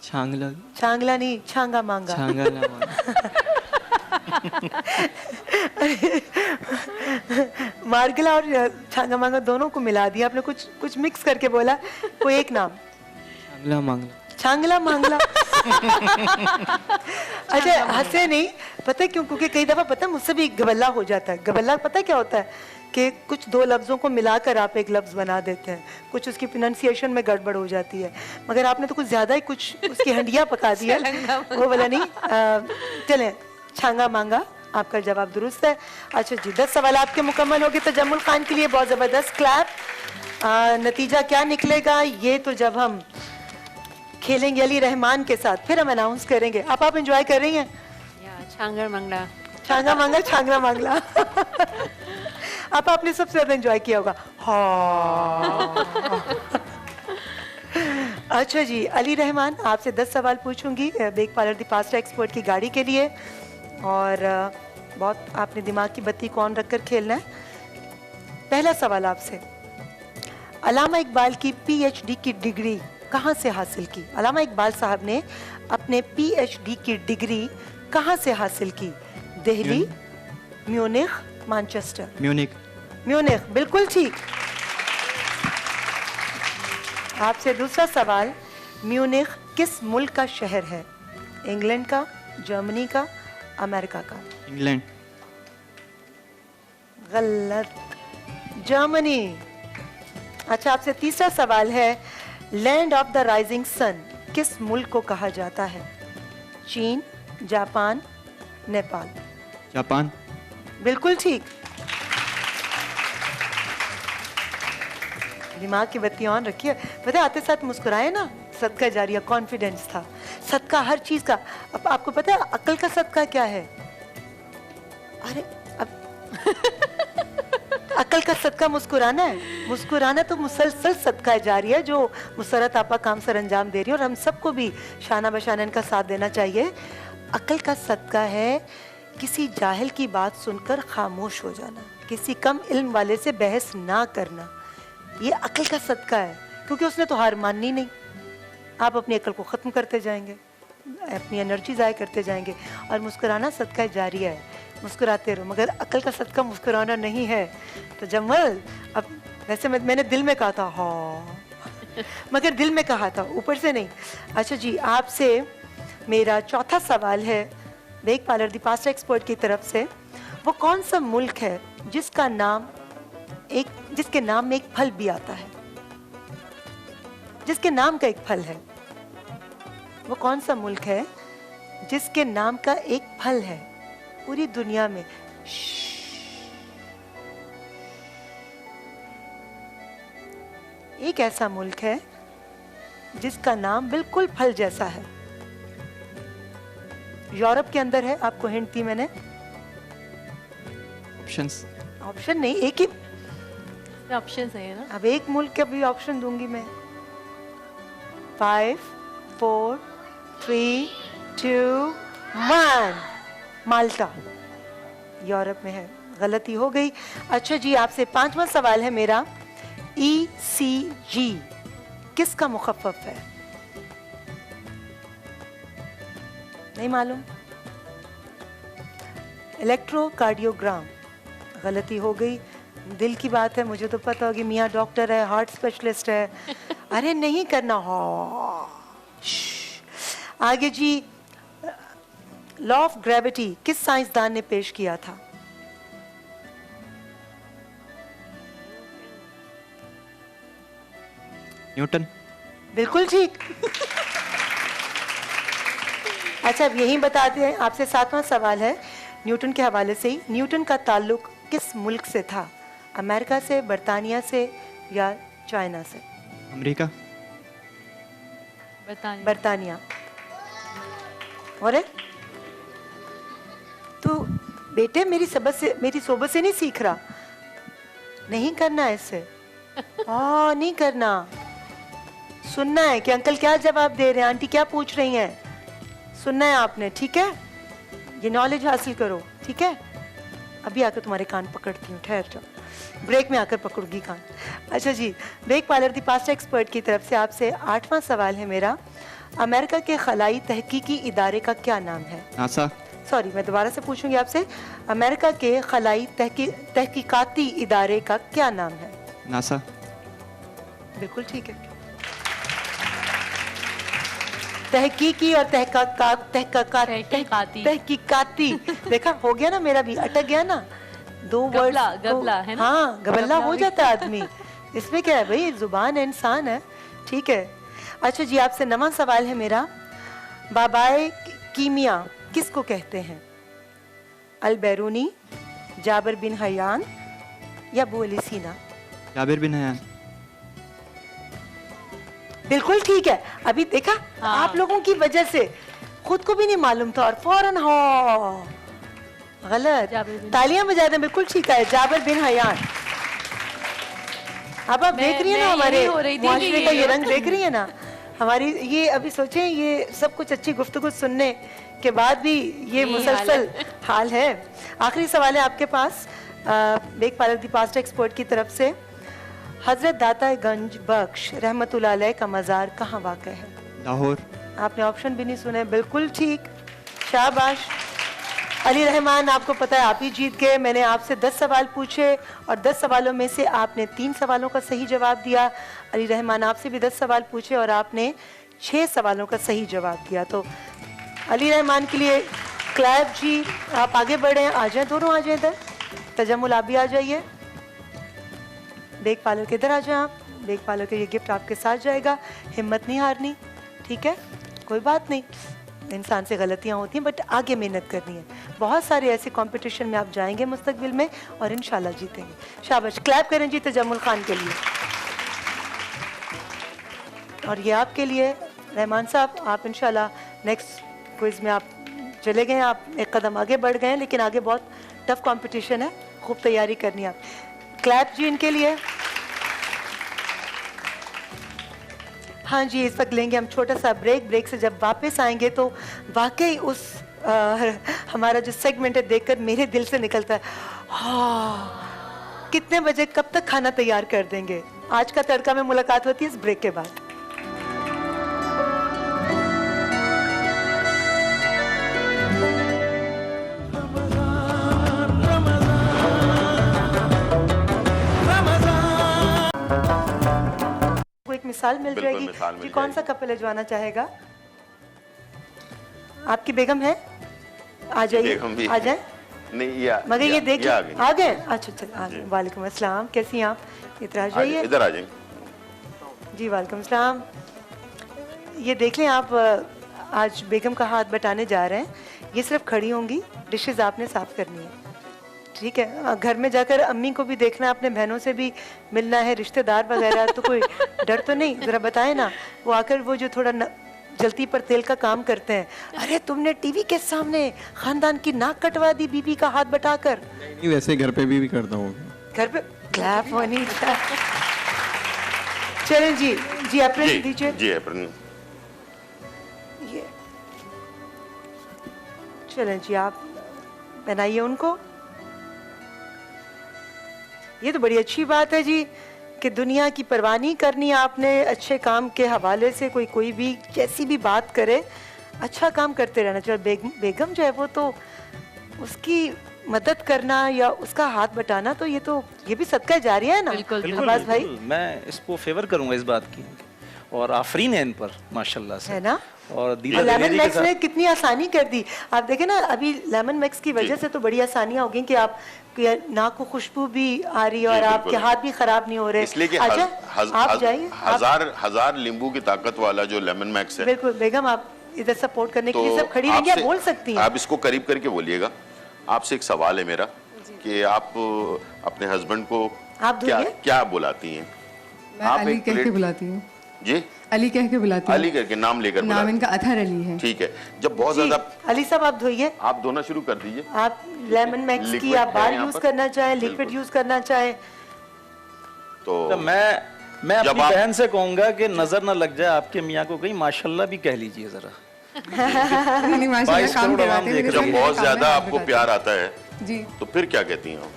E: छांगला।
B: छांगला नहीं, छांगा मांगा।
E: छांगला।
B: मारगला और छांगा मांगा दोनों को मिला दिया आपने, कुछ मिक्स करके बोला। कोई एक नाम।
E: छांगला मांगला।
B: छांगला मांगला। अच्छा हंसे नहीं, पता है क्यों? क्योंकि कई दफा पता है मुझसे भी गबल्ला हो जाता है। गबल्ला पता है क्या होता है कि कुछ दो लफ्ज़ों को मिलाकर आप एक लफ्ज़ बना देते हैं, कुछ उसकी प्रोनाउंसिएशन में गड़बड़ हो जाती है, मगर आपने तो कुछ ज़्यादा ही कुछ उसकी हंडिया पका दी है, वो वाला नहीं। चलें, छांगा मांगा, आपका जवाब दुरुस्त है। अच्छा जी, 10 सवाल आपके मुकम्मल हो गए। तजम्मुल खान के लिए बहुत ज़बरदस्त क्लैप। नतीजा क्या निकलेगा ये तो जब हम खेलेंगे अली रहमान के साथ फिर हम अनाउंस करेंगे। आप एंजॉय कर रही हैं?
C: या छांगर मंगला।
B: छांगा मांगा, छांगरा मांगला। आपने सबसे ज्यादा एंजॉय किया होगा। हाँ। अच्छा जी, अली रहमान आपसे 10 सवाल पूछूंगी बेक पार्लर दी पास्ता एक्सपर्ट की गाड़ी के लिए, और बहुत आपने दिमाग की बत्ती को ऑन रखकर खेलना है। पहला सवाल आपसे, अल्लामा इकबाल की पीएचडी की डिग्री कहाँ से हासिल की? अल्लामा इकबाल साहब ने अपने पीएचडी की डिग्री कहाँ से हासिल की? Delhi, Munich, Manchester?
E: Munich.
B: Munich, बिल्कुल ठीक। आपसे दूसरा सवाल, म्यूनिख किस मुल्क का शहर है? इंग्लैंड का, जर्मनी का, अमेरिका का?
E: इंग्लैंड।
B: गलत, जर्मनी। अच्छा, आपसे तीसरा सवाल है, land of the rising sun किस मुल्क को कहा जाता है? चीन, जापान, नेपाल?
E: जापान।
B: बिल्कुल ठीक। दिमाग की बत्ती ऑन रखिए। पता है आते साथ मुस्कुराए ना, सदका जारिया, कॉन्फिडेंस था। सदका हर चीज का। अब आपको पता है अक्ल का सदका क्या है? अरे अब अक्ल का सदका मुस्कुराना है। मुस्कुराना तो मुसलसल सदका जारी है जो मुसरत आपा काम सर अंजाम दे रही है, और हम सबको भी शाना बशाना इनका साथ देना चाहिए। अक्ल का सदका है किसी जाहिल की बात सुनकर खामोश हो जाना, किसी कम इल्म वाले से बहस ना करना, ये अक्ल का सदका है, क्योंकि उसने तो हार माननी नहीं। आप अपनी अक्ल को ख़त्म करते जाएंगे, अपनी एनर्जी ज़ाय करते जाएंगे, और मुस्कुराना सदका जारिया है। मुस्कुराते रहो, मगर अक्ल का सदका मुस्कुराना नहीं है। तो जमल, अब वैसे मैंने दिल में कहा था हाँ, मगर दिल में कहा था, ऊपर से नहीं। अच्छा जी, आपसे मेरा चौथा सवाल है बेक पार्लर दी पास्ता एक्सपर्ट की तरफ से, वो कौन सा मुल्क है जिसके नाम में एक फल भी आता है? जिसके नाम का एक फल है, वो कौन सा मुल्क है जिसके नाम का एक फल है पूरी दुनिया में? एक ऐसा मुल्क है जिसका नाम बिल्कुल फल जैसा है, यूरोप के अंदर है। आपको हिंट दी मैंने।
E: ऑप्शंस?
B: ऑप्शन नहीं, एक ही
A: ऑप्शन है ना।
B: अब एक मुल्क के भी ऑप्शन दूंगी मैं। 5, 4, 3, 2, 1। माल्टा यूरोप में है। गलती हो गई। अच्छा जी, आपसे 5वां सवाल है मेरा, ECG किसका मुखफ़फ़ है? नहीं मालूम? इलेक्ट्रोकार्डियोग्राम। गलती हो गई। दिल की बात है, मुझे तो पता होगी, मियाँ डॉक्टर है, हार्ट स्पेशलिस्ट है। अरे नहीं करना। आगे जी, लॉ ऑफ ग्रेविटी किस साइंसदान ने पेश किया था?
E: न्यूटन।
B: बिल्कुल ठीक। अच्छा, अब यही बताते हैं। आपसे 7वां सवाल है न्यूटन के हवाले से ही, न्यूटन का ताल्लुक किस मुल्क से था? अमेरिका से, बरतानिया से, या चाइना से?
E: अमेरिका।
B: बरतानिया। और तो बेटे मेरी सोबत से नहीं सीख रहा, नहीं करना है इससे। नहीं करना, सुनना है कि अंकल क्या जवाब दे रहे हैं, आंटी क्या पूछ रही हैं, सुनना है आपने, ठीक है? ये नॉलेज हासिल करो, ठीक है? अभी आकर तुम्हारे कान पकड़ती हूँ, ठहर जाओ, ब्रेक में आकर पकड़ूंगी कान। अच्छा जी, बेक पार्लर दी पास्ता एक्सपर्ट की तरफ से आपसे 8वां सवाल है मेरा, अमेरिका के खलाई तहकीकी इदारे का क्या नाम है?
E: नासा।
B: सॉरी, मैं दोबारा से पूछूंगी आपसे, अमेरिका के खलाई तहकीकाती इदारे का क्या नाम है?
E: नासा।
B: बिल्कुल ठीक है। तहकीकी और तहकीकाती। देखा, हो गया ना, मेरा भी अटक गया ना, दो वर्ड।
A: गबला है ना?
B: हाँ, गबल्ला हो जाता है आदमी। इसमें क्या है भाई, जुबान है, इंसान है। ठीक है। अच्छा जी, आपसे नवा सवाल है मेरा। बाबाए कीमिया किसको कहते हैं? अल बैरूनी, जाबिर बिन हयान या Abu Ali Sina?
E: Jabir bin Hayyan.
B: बिल्कुल ठीक है। अभी देखा,
A: हाँ।
B: आप लोगों की वजह से खुद को भी नहीं मालूम था और फौरन हो गलत।
A: जाबिर बिन-
B: तालियां बजा दें, बिल्कुल ठीक है, जाबिर बिन हयान। अब आप देख रही है ना
A: मैं
B: हमारे
A: यही हो रही थी कि
B: मुआशरे का ये
A: ये-
B: रंग, देख रही है ना हमारी। ये अभी सोचें, ये सब कुछ अच्छी गुफ्तगू सुनने के बाद भी ये
A: यही
B: मुसलसल हाल है। आखिरी सवाल है आपके पास, बेग पालक दी पास्ट एक्सपर्ट की तरफ से। हजरत दाता गंज बख्श रहमतुल्लाह अलैह का मज़ार कहाँ वाक़ है?
E: लाहौर।
B: आपने ऑप्शन भी नहीं सुने, बिल्कुल ठीक, शाबाश। अली रहमान, आपको पता है आप ही जीत गए। मैंने आपसे 10 सवाल पूछे और 10 सवालों में से आपने 3 सवालों का सही जवाब दिया। अली रहमान, आपसे भी 10 सवाल पूछे और आपने 6 सवालों का सही जवाब दिया। तो अली रहमान के लिए क्लैप जी। आप आगे बढ़े, आ जाएं, दोनों आ जाएं इधर। तजम्मुल, आप भी आ जाइए। बेग पार्लर के इधर आ जाएं आप। बेग पार्लर का ये गिफ्ट आपके साथ जाएगा। हिम्मत नहीं हारनी, ठीक है? कोई बात नहीं, इंसान से गलतियां होती हैं, बट आगे मेहनत करनी है। बहुत सारे ऐसे कंपटीशन में आप जाएंगे मुस्तकबिल में और इंशाल्लाह जीतेंगे। शाबाश, क्लैप करें जी तजम्मुल खान के लिए। और ये आपके लिए रहमान साहब, आप इंशाल्लाह नेक्स्ट क्विज में आप चले गए, आप एक कदम आगे बढ़ गए हैं, लेकिन आगे बहुत टफ कंपटीशन है, खूब तैयारी करनी है आप। क्लैप जी इनके लिए। हाँ जी, इस वक्त लेंगे हम छोटा सा ब्रेक। ब्रेक से जब वापस आएंगे तो वाकई उस हमारा जो सेगमेंट है देखकर मेरे दिल से निकलता है, हाँ, कितने बजे कब तक खाना तैयार कर देंगे। आज का तड़का में मुलाकात होती है इस ब्रेक के बाद। एक मिसाल मिल
F: बिल्कुल
B: जाएगी
F: मिसाल मिल
B: कि कौन सा
F: जाएगी।
B: कपल अजवाना चाहेगा? आपकी बेगम है? आ जाइए,
F: बेगम भी
B: आ जाए।
F: नहीं, ये
B: मगर ये देखिए,
F: आ गई।
B: आ गए। अच्छा चल, आ गए। वालेकुम अस्सलाम, कैसी हैं आप? इधर आ जाइए।
F: इधर आ जाएंगे।
B: जी वालेकुम अस्सलाम। ये देख लें आप, आज बेगम का हाथ बटाने जा रहे हैं। ये सिर्फ खड़ी होंगी, डिशेस आपने साफ करनी है, ठीक है? घर में जाकर अम्मी को भी देखना, अपने बहनों से भी मिलना है, रिश्तेदार वगैरह। तो कोई डर तो नहीं? जरा बताएं ना। वो आकर वो जो थोड़ा जलती पर तेल का काम करते हैं, अरे तुमने टीवी के सामने खानदान की नाक कटवा दी बीबी का हाथ बटाकर।
G: नहीं, वैसे घर पे भी करता हूँ।
B: घर पे क्लैप होनी चाहिए। चलें जी, जी अप्रैल दीजिए।
F: जी अप्रैल।
B: ये चलें जी, आप बनाइए उनको। ये तो बड़ी अच्छी बात है जी कि दुनिया की परवाह नहीं करनी आपने। अच्छे काम के हवाले से कोई भी जैसी भी बात करे, अच्छा काम करते रहना चाहिए। बेगम जो है वो तो उसकी मदद करना या उसका हाथ बटाना, तो ये भी सदका जारिया है ना।
A: बिल्कुल,
B: अब्बास भाई,
D: बिल्कुल, मैं इसको फेवर करूंगा इस बात की, और आफरीन है इन पर माशाल्लाह से,
B: है ना?
D: और दीदा
B: लेमन
D: दलेरी के
B: मैक्स ने
D: साथ
B: कितनी आसानी कर दी। आप देखें ना, अभी लेमन मैक्स की वजह से तो बड़ी आसानियां हो गई कि आप नाक को खुशबू भी आ रही है और आपके
F: बिल्कुल।
B: हाथ भी खराब नहीं हो रहे।
F: इसलिए कि
B: अच्छा, आप जाइए।
F: हजार नींबू की ताकत वाला जो लेमन मैक्स है,
B: बिल्कुल बेगम, आप इधर सपोर्ट करने के लिए
F: तो
B: सब खड़ी रहेंगी, आप
F: आपसे-
B: बोल सकती हैं।
F: आप इसको करीब करके बोलिएगा। आपसे एक सवाल है मेरा कि आप अपने हस्बैंड को
B: आप
F: क्या
B: धोइए।
F: क्या बुलाती हैं?
H: मैं
F: आप
H: अली
F: एक
H: कह के
F: प्लेट-
H: बुलाती हूँ।
F: जी,
H: अली कह के बुलाती हूँ।
F: अली करके नाम लेकर
H: नाम
F: बुलाती
H: इनका अतहर अली है।
F: हैं। ठीक है, जब बहुत
B: जी,
F: ज्यादा
B: अली साहब आप धोइए।
F: आप धोना शुरू कर दीजिए।
B: आप लेमन मैक्स की
F: Liquid
B: आप
F: है
B: बार
F: यहाँ
B: यूज
F: पर।
B: करना चाहें, लिक्विड
F: बिल्कुल।
B: यूज करना चाहें।
F: तो
D: मैं
F: जब
D: अपनी
F: आप-
D: बहन से कहूंगा कि नजर न लग जाए आपके मियाँ को कहीं, माशाल्लाह भी कह लीजिए जरा।
H: नहीं, माशाल्लाह
D: 22
H: काम
D: करोड़
H: करवाते
D: आवाम
H: हैं,
D: देख
H: मेरे
D: रही
F: जब
D: है।
H: सामने
F: बहुत
H: काम
F: ज्यादा
H: है,
F: आपको
H: बताते
F: प्यार आता है
H: हैं। जी,
F: तो फिर क्या कहती हैं आप?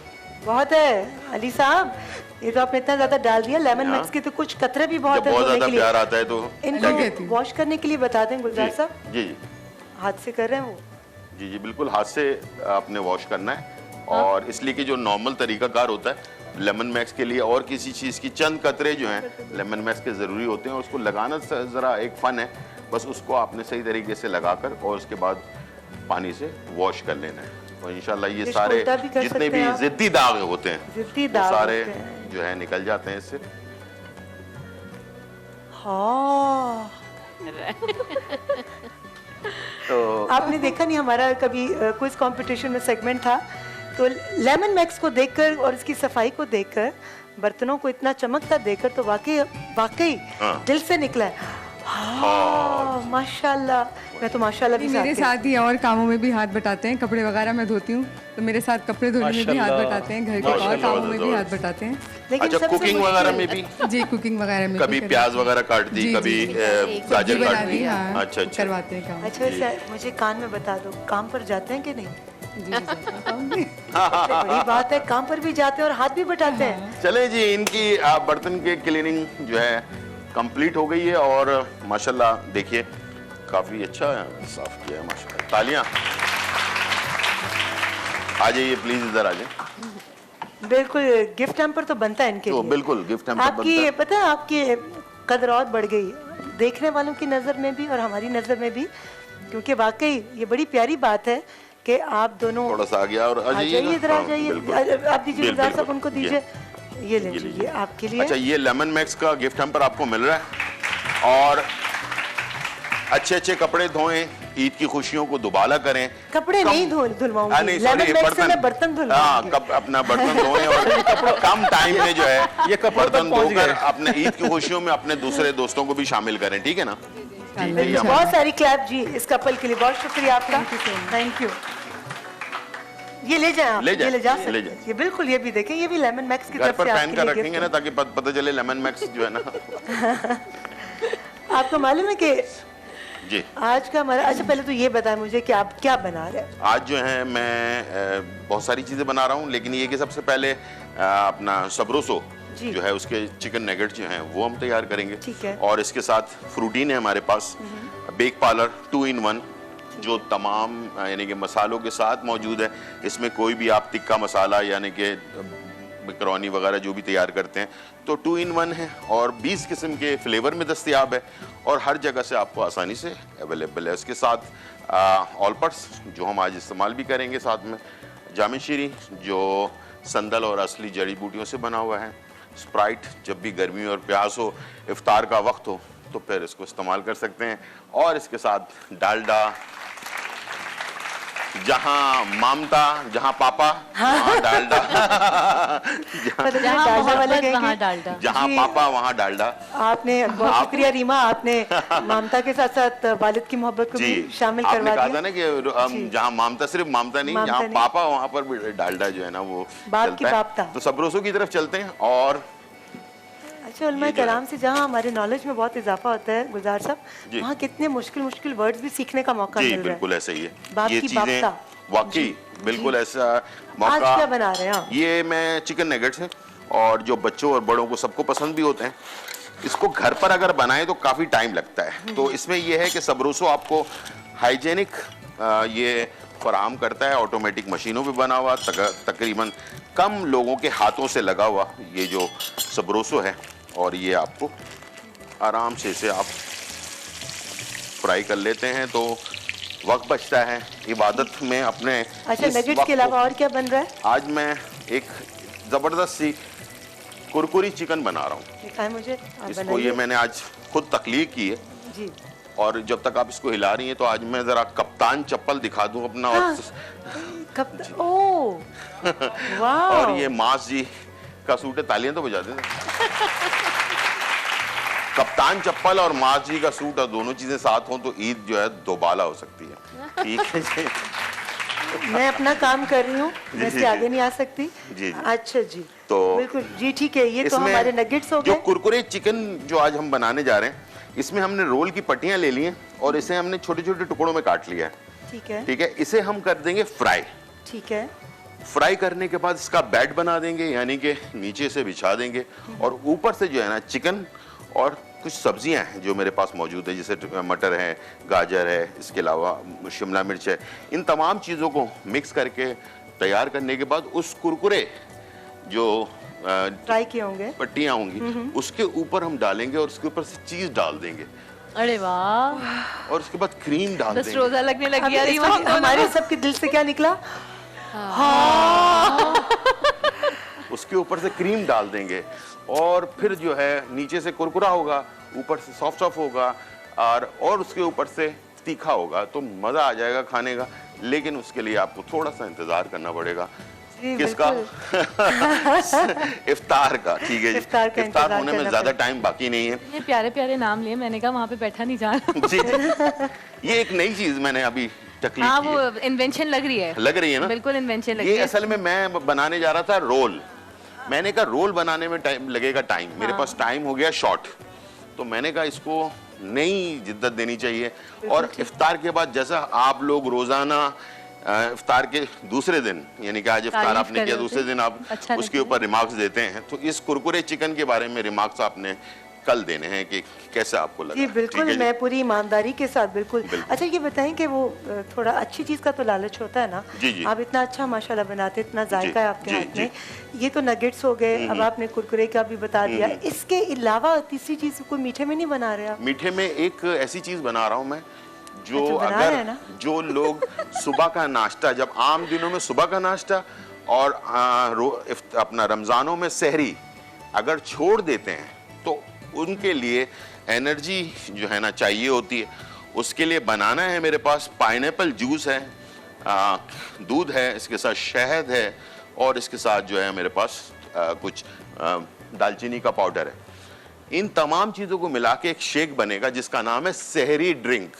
B: बहुत है अली साहब, ये तो आपने इतना ज्यादा डाल दिया। लेमन
F: हाँ।
B: मैक्स के तो कुछ कतरे भी बहुत
F: जब
B: है
F: बहुत
B: धोने
F: ज्यादा
B: के लिए।
F: प्यार आता है तो
H: अली कहती
B: इनको
H: हूँ।
B: वॉश करने के लिए बता दें गुलजार साहब,
F: जी जी
B: हाथ से कर रहे हैं वो।
F: जी जी बिल्कुल, हाथ से आपने वॉश करना है। और इसलिए कि जो नॉर्मल तरीकाकार होता है लेमन मैक्स के लिए, और किसी चीज़ की चंद कतरे जो हैं लेमन मैक्स के ज़रूरी होते हैं, उसको लगाना ज़रा एक फ़न है। बस उसको आपने सही तरीके से लगाकर और उसके बाद पानी से वॉश कर लेना है। और इंशाल्लाह ये
B: डिश
F: सारे
B: उल्टा भी कर
F: जितने
B: सकते
F: भी
B: हैं आप।
F: जिद्दी दाग होते हैं
B: जिद्दी
F: वो
B: दाग
F: सारे
B: होते हैं।
F: जो है निकल जाते हैं इससे।
B: हाँ
F: तो
B: आपने देखा नहीं, हमारा कभी क्विज कंपटीशन में सेगमेंट था, तो लेमन मैक्स को देखकर और इसकी सफाई को देखकर, बर्तनों को इतना चमकता देखकर तो वाकई वाकई
F: हाँ।
B: दिल से निकला है। हाँ, माशाल्लाह। मैं तो माशाल्लाह भी
H: मेरे
B: साथ
H: साथ ही और कामों में भी हाथ बटाते हैं। कपड़े वगैरह मैं धोती हूँ तो मेरे साथ कपड़े धोने में भी हाथ
D: माशाल्लाह।
H: बटाते हैं, घर के और
F: माशाल्लाह,
H: कामों में भी हाथ
F: जबरदस्त।
H: बटाते हैं।
B: लेकिन
F: अच्छा,
B: सबसे
F: कुकिंग
B: मुश्किल-
F: वगैरह में भी
H: जी, कुकिंग वगैरह में
F: कभी
H: भी
F: प्याज
H: करवाते
F: वगैरह काट दी,
H: जी,
F: कभी
H: जी,
C: जी।
F: गाजर
H: सब्जी
F: काट
H: बना
F: दी।
H: दी, हाँ,
F: अच्छा अच्छा
H: करवाते हैं काम।
B: अच्छा वैसे मुझे कान में बता दो, काम पर जाते हैं कि नहीं?
H: जी, जाते हैं काम में।
B: बड़ी बात है, काम पर भी जाते हैं और हाथ भी बटाते हैं।
F: चले जी, इनकी बर्तन के क्लीनिंग जो है कंप्लीट हो गई है और माशाल्लाह देखिए काफी अच्छा साफ किया है माशाल्लाह। तालियां। आ जाइए प्लीज, इधर आ जाइए।
B: बिल्कुल, गिफ्ट हैम्पर तो बनता है इनके
F: तो
B: लिए।
F: बिल्कुल गिफ्ट हम
B: आपकी पता है, आपकी कदर और बढ़ गई देखने वालों की नज़र में भी और हमारी नज़र में भी, क्योंकि वाकई ये बड़ी प्यारी बात है कि आप दोनों
F: थोड़ा सा आ गया और
B: आ जाइए, इधर आ जाइए। आप दीजिए, गुलजार साहब उनको दीजिए। ये ले लीजिए आपके लिए।
F: अच्छा, ये लेमन मैक्स का गिफ्ट हैम्पर आपको मिल रहा है। और अच्छे अच्छे कपड़े धोएं, ईद की खुशियों को दुबाला करें।
B: कपड़े नहीं धुलवाऊंगी,
F: नहीं,
B: लेमन
F: sorry,
B: मैक्स से मैं बर्तन धुलवाऊंगी।
F: अपना बर्तन धोएं और कम टाइम में जो है
D: ये कपड़ों तक
F: बर्तन
D: पहुंच
F: धोकर
D: गए।
F: अपने ईद की खुशियों में अपने दूसरे दोस्तों को भी शामिल करें, ठीक है ना? जी, यही हम-
B: बहुत सारी क्लैप जी इस कपल के लिए, बहुत शुक्रिया आपका, थैंक यू। ये ले जाएं आप,
F: ले जाएं,
B: ये ले जा
F: ले
B: सकते
F: जाएं।
B: हैं। ये बिल्कुल, ये भी देखें, ये भी लेमन मैक्स की
F: घर
B: तरफ
F: पर
B: से
F: पहन
B: आपके
F: कर
B: लिए
F: रखेंगे
B: गिफ्ट
F: ना, ताकि पता चले लेमन मैक्स जो है ना।
B: है। आपको मालूम है कि
F: जी,
B: आज का हमारा, अच्छा पहले तो ये बताएं मुझे कि आप क्या बना रहे हैं?
F: आज जो है मैं बहुत सारी चीज़ें बना रहा हूँ, लेकिन ये कि सबसे पहले अपना सबरोसो
B: जी।
F: जो है उसके चिकन नगेट जो हैं वो हम तैयार करेंगे।
B: ठीक है।
F: और इसके साथ फ्रूटीन है हमारे पास, बेक पार्लर 2 in 1 जो तमाम यानी कि मसालों के साथ मौजूद है। इसमें कोई भी आप टिक्का मसाला यानी कि मैकरोनी वगैरह जो भी तैयार करते हैं तो 2 in 1 है और 20 किस्म के फ्लेवर में दस्तयाब है और हर जगह से आपको आसानी से अवेलेबल है। उसके साथ ऑल पर्ट्स जो हम आज इस्तेमाल भी करेंगे, साथ में जामे शीरी जो संदल और असली जड़ी बूटियों से बना हुआ है, स्प्राइट जब भी गर्मी और प्यास हो, इफ्तार का वक्त हो तो फिर इसको इस्तेमाल कर सकते हैं। और इसके साथ डालडा, जहाँ मामता जहाँ पापा वहाँ डालडा,
B: पता
A: जहाँ
B: डालडा वाले
A: मोहब्बत
B: कहेंगे।
A: वहाँ डालडा।
F: जहाँ
B: जी।
F: पापा वहाँ डालडा।
B: आपने बहुत शुक्रिया रीमा, आपने ममता के साथ साथ वालिद की मोहब्बत को
F: जी,
B: भी शामिल
F: आपने
B: करवा
F: कहा था
B: दिया।
F: ना कि हम जहाँ मामता, सिर्फ मामता नहीं,
B: मामता
F: जहाँ
B: नहीं।
F: पापा वहाँ पर भी डालडा जो है ना वो
B: बाप की
F: चलता है।
B: बापता।
F: तो सबरोसों की तरफ चलते हैं। और
B: अच्छा, उलमा
F: ये जो है-
B: कलाम से जहाँ हमारे नॉलेज में बहुत इजाफा होता है गुलजार साहब,
F: जी।
B: वहाँ कितने मुश्किल मुश्किल वर्ड्स भी सीखने का मौका
F: जी
B: मिल रहा है।
F: बिल्कुल ऐसा ही है।
B: बाप
F: ये
B: की
F: चीजें
B: बापता।
F: वाकई बिल्कुल ऐसा
B: आज
F: मौका।
B: क्या बना रहे हैं आप?
F: ये मैं चिकन नगेट्स हैं और जो बच्चों और बड़ों को सबको पसंद भी होते हैं। इसको घर पर अगर बनाएं तो काफ़ी टाइम लगता है। तो इसमें ये है कि सबरोसो आपको हाइजेनिक ये फराहम करता है, ऑटोमेटिक मशीनों पे बना हुआ, तकरीबन कम लोगों के हाथों से लगा हुआ ये जो सबरोसो है। और ये आपको आराम से इसे आप फ्राई कर लेते हैं तो वक्त बचता है इबादत में अपने।
B: अच्छा,
F: इस
B: नगेट्स
F: वक्त
B: के अलावा
F: को-
B: और क्या बन रहा है?
F: आज मैं एक ज़बरदस्त सी कुरकुरी चिकन बना रहा हूँ।
B: दिखाएं मुझे, आप
F: इसको
B: बनाइए।
F: ये मैंने आज खुद तख्लीक की है।
B: जी।
F: और जब तक आप इसको हिला रही हैं तो आज मैं ज़रा कप्तान चप्पल दिखा दूँ अपना।
B: हाँ। कब ओ वाह।
F: और ये मास जी का सूट है, तालियां तो बजा दें। कप्तान चप्पल और मास जी का सूट और दोनों चीजें साथ हों तो ईद जो है दोबाला हो सकती है। ठीक है जी।
B: मैं अपना काम कर रही हूँ, मैं इससे
F: जी,
B: आगे
F: जी।
B: नहीं आ सकती।
F: जी।
B: अच्छा जी,
F: तो
B: बिल्कुल जी, ठीक है। ये तो
F: इसमें
B: हमारे नगेट्स हो
F: जो
B: गए।
F: कुरकुरे चिकन जो आज हम बनाने जा रहे हैं, इसमें हमने रोल की पट्टियां ले ली हैं और इसे हमने छोटे छोटे टुकड़ों में काट लिया है।
B: ठीक है,
F: ठीक है, इसे हम कर देंगे फ्राई।
B: ठीक है।
F: फ्राई करने के बाद इसका बेड बना देंगे, यानी कि नीचे से बिछा देंगे और ऊपर से जो है ना चिकन और कुछ सब्जियां हैं जो मेरे पास मौजूद है, जैसे मटर है, गाजर है, इसके अलावा शिमला मिर्च है। इन तमाम चीज़ों को मिक्स करके तैयार करने के बाद उस कुरकुरे जो
B: ट्राई किए होंगे।
F: पट्टियां होंगी उसके ऊपर हम डालेंगे और उसके ऊपर से चीज़ डाल देंगे
A: अरे वाह,
F: और उसके बाद क्रीम डाल
A: बस
F: देंगे।
A: रोजा लगने लग
B: हम
A: गया
B: इस
A: रीमा,
B: वक्त हमारे सबके दिल से क्या निकला?
F: उसके ऊपर से क्रीम डाल देंगे और फिर जो है नीचे से कुरकुरा होगा, ऊपर से सॉफ्ट सॉफ्ट होगा और उसके ऊपर से तीखा होगा, तो मज़ा आ जाएगा खाने का। लेकिन उसके लिए आपको थोड़ा सा इंतज़ार करना पड़ेगा।
B: जी,
F: किसका? इफ्तार का। ठीक है जी,
B: इफ्तार का
F: इफ्तार
B: इंतजार
F: होने में
B: करना
F: ज़्यादा
B: पड़ेगा।
F: टाइम बाकी नहीं है।
A: ये प्यारे प्यारे नाम लिए, मैंने कहा वहाँ पे बैठा नहीं जा रहा।
F: जी जी, ये एक नई चीज़ मैंने अभी तकलीफ
A: हाँ,
F: की
A: वो
F: है।
A: इन्वेंशन लग रही है,
F: लग रही है ना?
A: बिल्कुल इन्वेंशन लग
F: ये
A: रही है।
F: असल में मैं बनाने जा रहा था रोल। मैंने कहा रोल बनाने में टाइम लगेगा, मेरे पास टाइम हो गया शॉर्ट, तो मैंने कहा इसको नई जिद्दत देनी चाहिए। और इफ्तार के बाद जैसा आप लोग रोजाना इफ्तार के दूसरे दिन, यानी कि आज इफ्तार
A: तारीफ
F: आपने
A: कर
F: किया,
A: रहे
F: दूसरे
A: थे।
F: दिन आप
A: अच्छा
F: उसके
A: लगता
F: ऊपर रिमार्क्स देते हैं, तो इस कुरकुरे चिकन के बारे में रिमार्क्स आपने कल देने हैं कि कैसा आपको लगा।
B: जी
F: ठीक
B: बिल्कुल,
F: है जी?
B: मैं पूरी ईमानदारी के साथ बिल्कुल।
F: बिल्कुल।
B: अच्छा ये बताएं कि वो थोड़ा अच्छी चीज़ का तो लालच होता है ना?
F: जी, जी।
B: आप इतना अच्छा माशाल्लाह बनाते, इतना जायका है आपके
F: जी,
B: हाथ में। ये तो नगेट्स हो गए, अब आपने कुरकुरे का भी बता दिया। इसके अलावा तीसरी चीज़ कोई मीठे में नहीं बना रहे आप?
F: मीठे में एक ऐसी चीज बना रहा हूं मैं जो
B: अच्छा, बना रहे हैं
F: अगर
B: ना?
F: जो लोग सुबह का नाश्ता, जब आम दिनों में सुबह का नाश्ता और अपना रमजानों में सहरी अगर छोड़ देते हैं तो उनके लिए एनर्जी जो है ना चाहिए होती है। उसके लिए बनाना है मेरे पास पाइनएप्पल जूस है, दूध है, इसके साथ शहद है और इसके साथ जो है मेरे पास कुछ दालचीनी का पाउडर है। इन तमाम चीज़ों को मिला के एक शेक बनेगा जिसका नाम है सहरी ड्रिंक।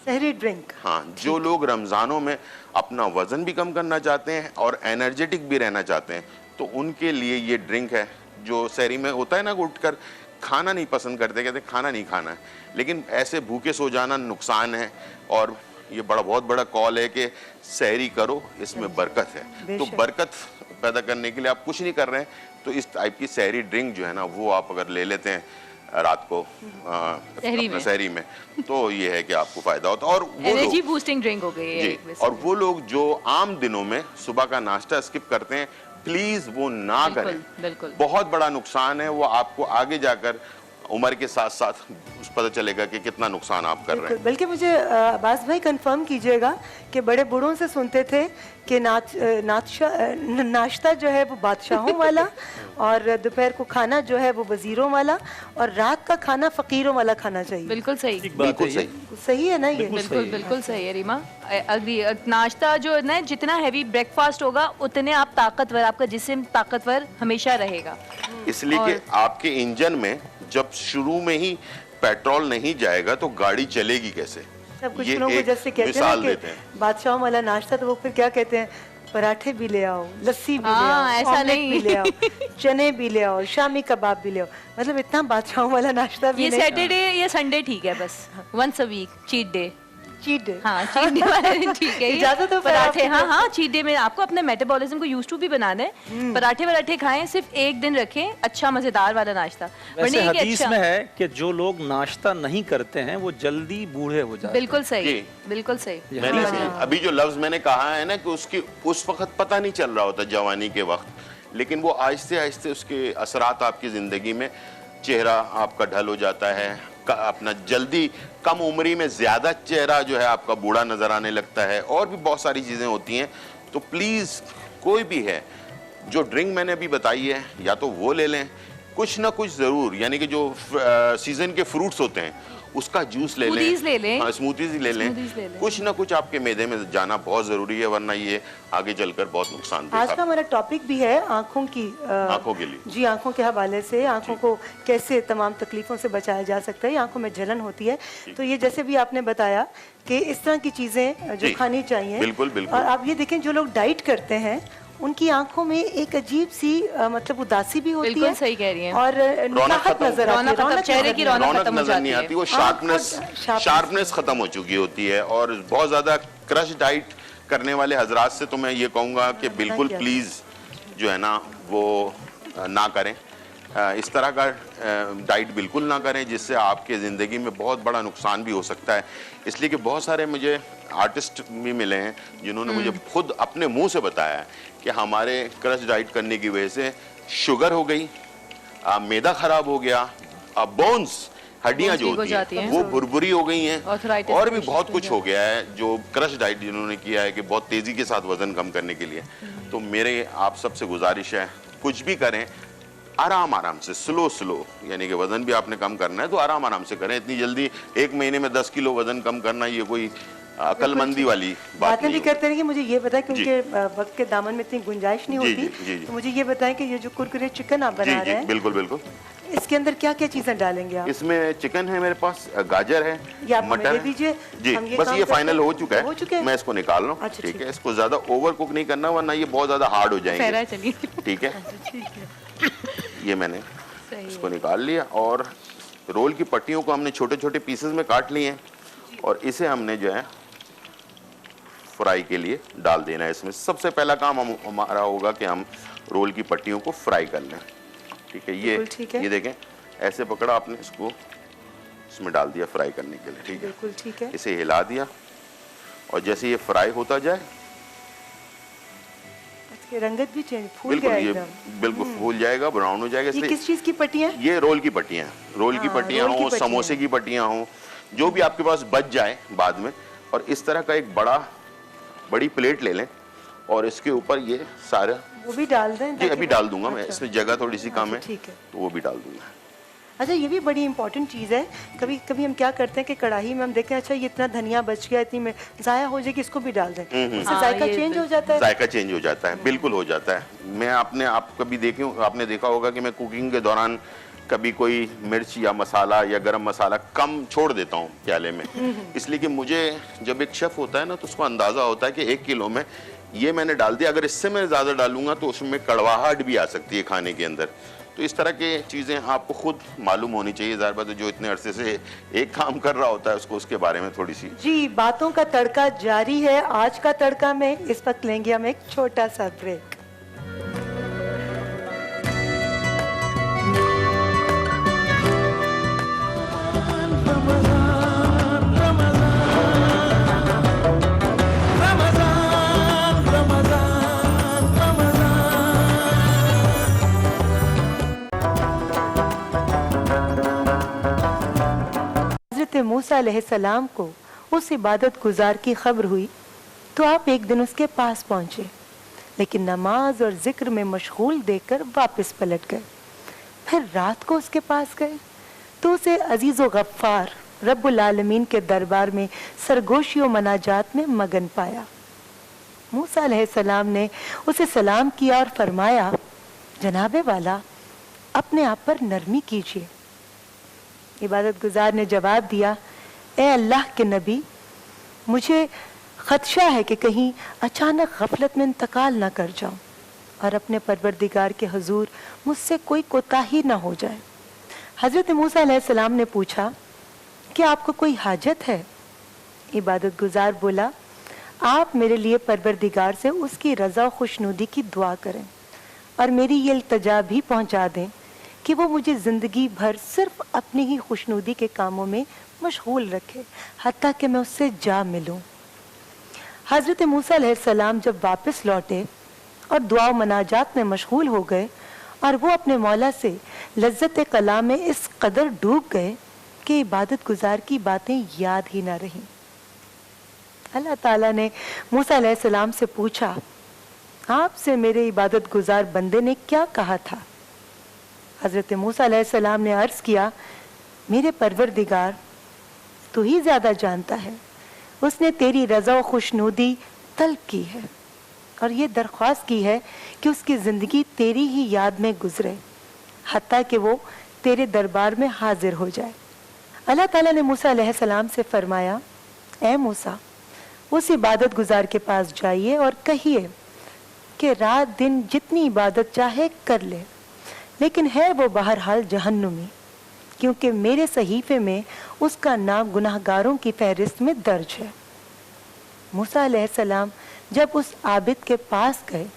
B: सहरी ड्रिंक।
F: हाँ, जो लोग रमज़ानों में अपना वज़न भी कम करना चाहते हैं और एनर्जेटिक भी रहना चाहते हैं तो उनके लिए ये ड्रिंक है। जो सहरी में होता है ना, उठकर खाना नहीं पसंद करते, कहते खाना नहीं खाना है, लेकिन ऐसे भूखे सो जाना नुकसान है। और ये बहुत बड़ा कॉल है कि सहरी करो, इसमें बरकत है। तो
B: बेशक।
F: बरकत पैदा करने के लिए आप कुछ नहीं कर रहे हैं, तो इस टाइप की सहरी ड्रिंक जो है ना वो आप अगर ले लेते हैं रात को सहरी में, तो ये है कि आपको फायदा होता है। और वो
A: एनर्जी
F: लोग
A: बूस्टिंग ड्रिंक हो गई है
F: जी,
A: एक वैसे।
F: और वो लोग जो आम दिनों में सुबह का नाश्ता स्किप करते हैं, प्लीज वो ना
A: बिल्कुल,
F: करें।
A: बिल्कुल।
F: बहुत बड़ा नुकसान है वो, आपको आगे जाकर उम्र के साथ साथ पता चलेगा कि कितना नुकसान आप कर रहे हैं।
B: बल्कि मुझे अब्बास भाई कंफर्म कीजिएगा कि बड़े बूढ़ों से सुनते थे कि नाश्ता जो है वो बादशाहों वाला और दोपहर को खाना जो है वो वजीरों वाला और रात का खाना फकीरों वाला खाना चाहिए।
A: बिल्कुल सही,
F: बिल्कुल सही।
B: सही है ना ये?
A: बिल्कुल सही है रीमा। अगली नाश्ता जो है ना, जितना हैवी ब्रेकफास्ट होगा उतने आप ताकतवर, आपका जिस्म ताकतवर हमेशा रहेगा।
F: इसलिए कि आपके इंजन में जब शुरू में ही पेट्रोल नहीं जाएगा तो गाड़ी चलेगी कैसे?
B: सब कुछ
F: ये
B: लोगों को
F: एक
B: जैसे कहते
F: मिसाल
B: हैं
F: देते
B: ना
F: हैं।
B: कि बादशाहों वाला नाश्ता, तो वो फिर क्या कहते हैं, पराठे भी ले आओ, लस्सी भी ले
A: हाँ,
B: आओ,
A: ऐसा
B: ऑमलेट
A: नहीं।
B: भी ले आओ, चने भी ले आओ, शामी कबाब भी ले आओ। मतलब इतना बादशाहों वाला नाश्ता भी
A: ये
B: नहीं।
A: सैटरडे या संडे ठीक है, बस once a week cheat day.
B: Cheat day.
A: हाँ, चीट डे वाला दिन ठीक है। ये
B: इजाजत हो फिर
A: पराठे,
B: आपकी
A: हाँ
B: तरफ
A: हाँ, चीट डे में आपको अपने मेटाबॉलिज्म को यूज टू भी बनाना है। पराठे वराठे खाएं, सिर्फ एक दिन रखें, अच्छा मजेदार वाला नाश्ता।
D: वैसे
A: ये कि
D: हदीस
A: अच्छा-
D: में है कि जो लोग नाश्ता नहीं करते हैं वो जल्दी बूढ़े हो जाते हैं।
A: बिल्कुल सही,
F: जी।
A: बिल्कुल सही।
D: ये
F: मैंने
D: हदीस है।
F: अभी जो लफ्ज मैंने कहा है ना कि उसकी उस वक्त पता नहीं चल रहा होता जवानी के वक्त, लेकिन वो आहिस्ते आहिस्ते उसके असरात आपकी जिंदगी में, चेहरा आपका ढल हो जाता है, अपना जल्दी कम उम्री में ज्यादा चेहरा जो है आपका बूढ़ा नजर आने लगता है, और भी बहुत सारी चीजें होती हैं। तो प्लीज कोई भी है जो ड्रिंक मैंने अभी बताई है, या तो वो ले लें, कुछ ना कुछ जरूर, यानी कि जो सीजन के फ्रूट्स होते हैं उसका जूस ले
A: स्मूदीज ले लें।
F: हाँ, स्मूदीज ले लें।
A: स्मूदीज ले लें।
F: कुछ ना कुछ आपके मैदे में जाना बहुत जरूरी है, वरना ये आगे चलकर बहुत नुकसान
B: आज का
F: देगा
B: हमारा टॉपिक भी है आंखों की,
F: आंखों के लिए।
B: जी, आंखों के हवाले से आंखों को कैसे तमाम तकलीफों से बचाया जा सकता है। आंखों में जलन होती है, तो ये जैसे भी आपने बताया कि इस तरह की चीजें जो
F: जी,
B: खानी चाहिए।
F: बिल्कुल, बिल्कुल।
B: और आप ये देखें, जो लोग डाइट करते हैं उनकी आंखों में एक अजीब सी मतलब उदासी भी होती है।
A: बिल्कुल सही कह रही हैं।
B: और निकाहत नजर आती है,
A: रौनक चेहरे की रौनक
F: रौनक
A: खत्म हो
F: नजर नहीं
A: जाती
F: आती,
A: है।
F: वो
B: sharpness-
F: शार्पनेस खत्म हो चुकी होती है। और बहुत ज्यादा क्रश डाइट करने वाले हजरात से तो मैं ये कहूँगा कि बिल्कुल
B: किया।
F: प्लीज जो है ना वो ना करें, इस तरह का डाइट बिल्कुल ना करें, जिससे आपके ज़िंदगी में बहुत बड़ा नुकसान भी हो सकता है। इसलिए कि बहुत सारे मुझे आर्टिस्ट भी मिले हैं जिन्होंने मुझे खुद अपने मुंह से बताया है कि हमारे क्रश डाइट करने की वजह से शुगर हो गई, मैदा ख़राब हो गया, बोन्स हड्डियां
A: Bones
F: जो
A: weak हो
F: होती
A: जाती
F: हैं
A: हैं।
F: वो बुरबुरी हो गई हैं
A: Arthritis
F: और भी
A: की
F: बहुत
A: शिकायत
F: कुछ हो गया है जो क्रश डाइट जिन्होंने किया है कि बहुत तेजी के साथ वजन कम करने के लिए। तो मेरे आप सबसे गुजारिश है कुछ भी करें आराम आराम से स्लो यानी कि वजन भी आपने कम करना है तो आराम आराम से करें। इतनी जल्दी 1 महीने में 10 किलो वजन कम करना ये कोई अकलमंदी वाली बात
B: बातें
F: नहीं
B: भी
F: होगी।
B: करते रहिए। मुझे ये बताएं कि उनके वक्त के दामन में इतनी गुंजाइश नहीं
F: जी,
B: होती,
F: जी, जी, जी।
B: तो मुझे ये बताएं कि ये जो कुरकुरे चिकन आप बना
F: जी
B: रहे हैं,
F: बिल्कुल बिल्कुल।
B: इसके अंदर क्या क्या चीजें डालेंगे आप?
F: इसमें चिकन है मेरे पास, गाजर है,
B: ये आप हमें
F: मटर
B: दे
F: है।
B: दीजिए,
F: जी
B: हम ये
F: बस
B: काम
F: ये
B: करते
F: फाइनल
B: हैं।
F: हो चुका
B: हो चुके
F: है,
B: हैं?
F: मैं इसको निकाल रहा हूँ।
B: अच्छा,
F: ठीक
B: ठीक
F: है, इसको ज्यादा ओवर कुक नहीं करना वरना ये बहुत ज्यादा हार्ड हो
A: सहरा
F: जाएंगे।
A: चलिए।
F: ठीक है,
B: ठीक है।
F: ये मैंने इसको निकाल लिया और रोल की पट्टियों को हमने छोटे छोटे पीसेस में काट लिए हैं और इसे हमने जो है फ्राई के लिए डाल देना है। इसमें सबसे पहला काम हमारा होगा कि हम रोल की पट्टियों को फ्राई कर लें। ठीक है,
B: बिल्कुल ठीक है।
F: ये देखें ऐसे पकड़ा आपने, इसको इसमें डाल दिया फ्राई करने के लिए। ठीक है,
B: बिल्कुल ठीक है।
F: इसे हिला दिया और जैसे ये फ्राई होता जाए
B: इसकी रंगत भी चेंज, फूल
F: बिल्कुल
B: गया
F: ये
B: एकदम।
F: बिल्कुल फूल जाएगा, ब्राउन हो जाएगा।
B: ये
F: इसलिए
B: किस चीज की पट्टियां?
F: ये रोल की पट्टियां हैं। रोल की
B: हाँ,
F: पट्टियां
B: रोल की
F: हों,
B: पट्टियां।
F: समोसे की पट्टियां हों, जो भी आपके पास बच जाए बाद में। और इस तरह का एक बड़ी प्लेट ले लें और इसके ऊपर ये सारा
B: वो भी डाल दें?
F: जी
B: ताकि
F: अभी
B: वो-
F: डाल दूंगा मैं,
B: अच्छा।
F: इसमें जगह थोड़ी सी कम है
B: अच्छा, ठीक है।
F: तो वो भी डाल दूंगा।
B: अच्छा, ये भी बड़ी इंपॉर्टेंट चीज़ है। कभी कभी हम क्या करते हैं कि कढ़ाई में हम देखते हैं अच्छा ये इतना धनिया बच गया, इतनी में ज़ाया हो जाएगी, इसको भी डाल दें, उससे
A: हाँ,
B: जायका
A: ये
B: चेंज हो जाता है।
F: जायका चेंज हो जाता है, बिल्कुल हो जाता है। मैं आप कभी आपने देखा होगा कि मैं कुकिंग के दौरान कभी कोई मिर्च या मसाला या गरम मसाला कम छोड़ देता हूँ प्याले में, इसलिए कि मुझे जब एक शेफ होता है ना तो उसको अंदाजा होता है कि 1 किलो में ये मैंने डाल दिया, अगर इससे मैं ज़्यादा डालूंगा तो उसमें कड़वाहट भी आ सकती है खाने के अंदर। तो इस तरह के चीज़ें आपको खुद मालूम होनी चाहिए। ज़ाहिर बात है जो इतने अरसे से एक काम कर रहा होता है उसको उसके बारे में थोड़ी सी।
B: जी, बातों का तड़का जारी है आज का तड़का में। इस वक्त लेंगे हम एक छोटा सा ब्रेक। हज़रत मूसा अलैहिस्सलाम को उस इबादत गुजार की खबर हुई तो आप एक दिन उसके पास पहुंचे, लेकिन नमाज और जिक्र में मशगूल देखकर वापस पलट गए। फिर रात को उसके पास गए तो उसे अजीज़ व गफ्फार रब्बुल आलमीन के दरबार में सरगोशी व मनाजात में मगन पाया। मूसा अलैहिस्सलाम ने उसे सलाम किया और फरमाया, जनाबे वाला अपने आप पर नरमी कीजिए। इबादत गुजार ने जवाब दिया, ए अल्लाह के नबी, मुझे खदशा है कि कहीं अचानक गफलत में इंतकाल ना कर जाऊं और अपने परवरदिगार के हुजूर मुझसे कोई कोताही ना हो जाए। हज़रत मूसा अलैहिस्सलाम ने पूछा कि आपको कोई हाजत है? इबादत गुजार बोला, आप मेरे लिए परवरदिगार से उसकी रज़ा खुशनुदी की दुआ करें और मेरी ये इल्तिजा भी पहुंचा दें कि वो मुझे ज़िंदगी भर सिर्फ अपनी ही खुशनुदी के कामों में मशगूल रखे, हत्ता कि मैं उससे जा मिलूं। हज़रत मूसा अलैहिस्सलाम जब वापस लौटे और दुआ मनाजात में मशगूल हो गए और वो अपने मौला से लज्जत कलाम में इस कदर डूब गए कि इबादत गुजार की बातें याद ही ना रहीं। अल्लाह ताला ने मूसा अलैहिस्सलाम से पूछा, आपसे मेरे इबादत गुजार बंदे ने क्या कहा था? हज़रत मूसा अलैहिस्सलाम ने अर्ज़ किया, मेरे परवरदिगार तू ही ज़्यादा जानता है, उसने तेरी रज़ा व खुशनुदी तलब की है और ये दरख्वास्त की है कि उसकी ज़िंदगी तेरी ही याद में गुजरे, हत्ता कि वो तेरे दरबार में हाजिर हो जाए। अल्लाह ताला ने मूसा अलैहिस्सलाम से फरमाया, ए मूसा, उस इबादत गुजार के पास जाइए और कहिए कि रात दिन जितनी इबादत चाहे कर ले, लेकिन है वो बहरहाल जहन्नुमी, क्योंकि मेरे सहीफे में उसका नाम गुनाहगारों की फहरिस्त में दर्ज है। मूसा अलैहिस्सलाम जब उस आबिद के पास गए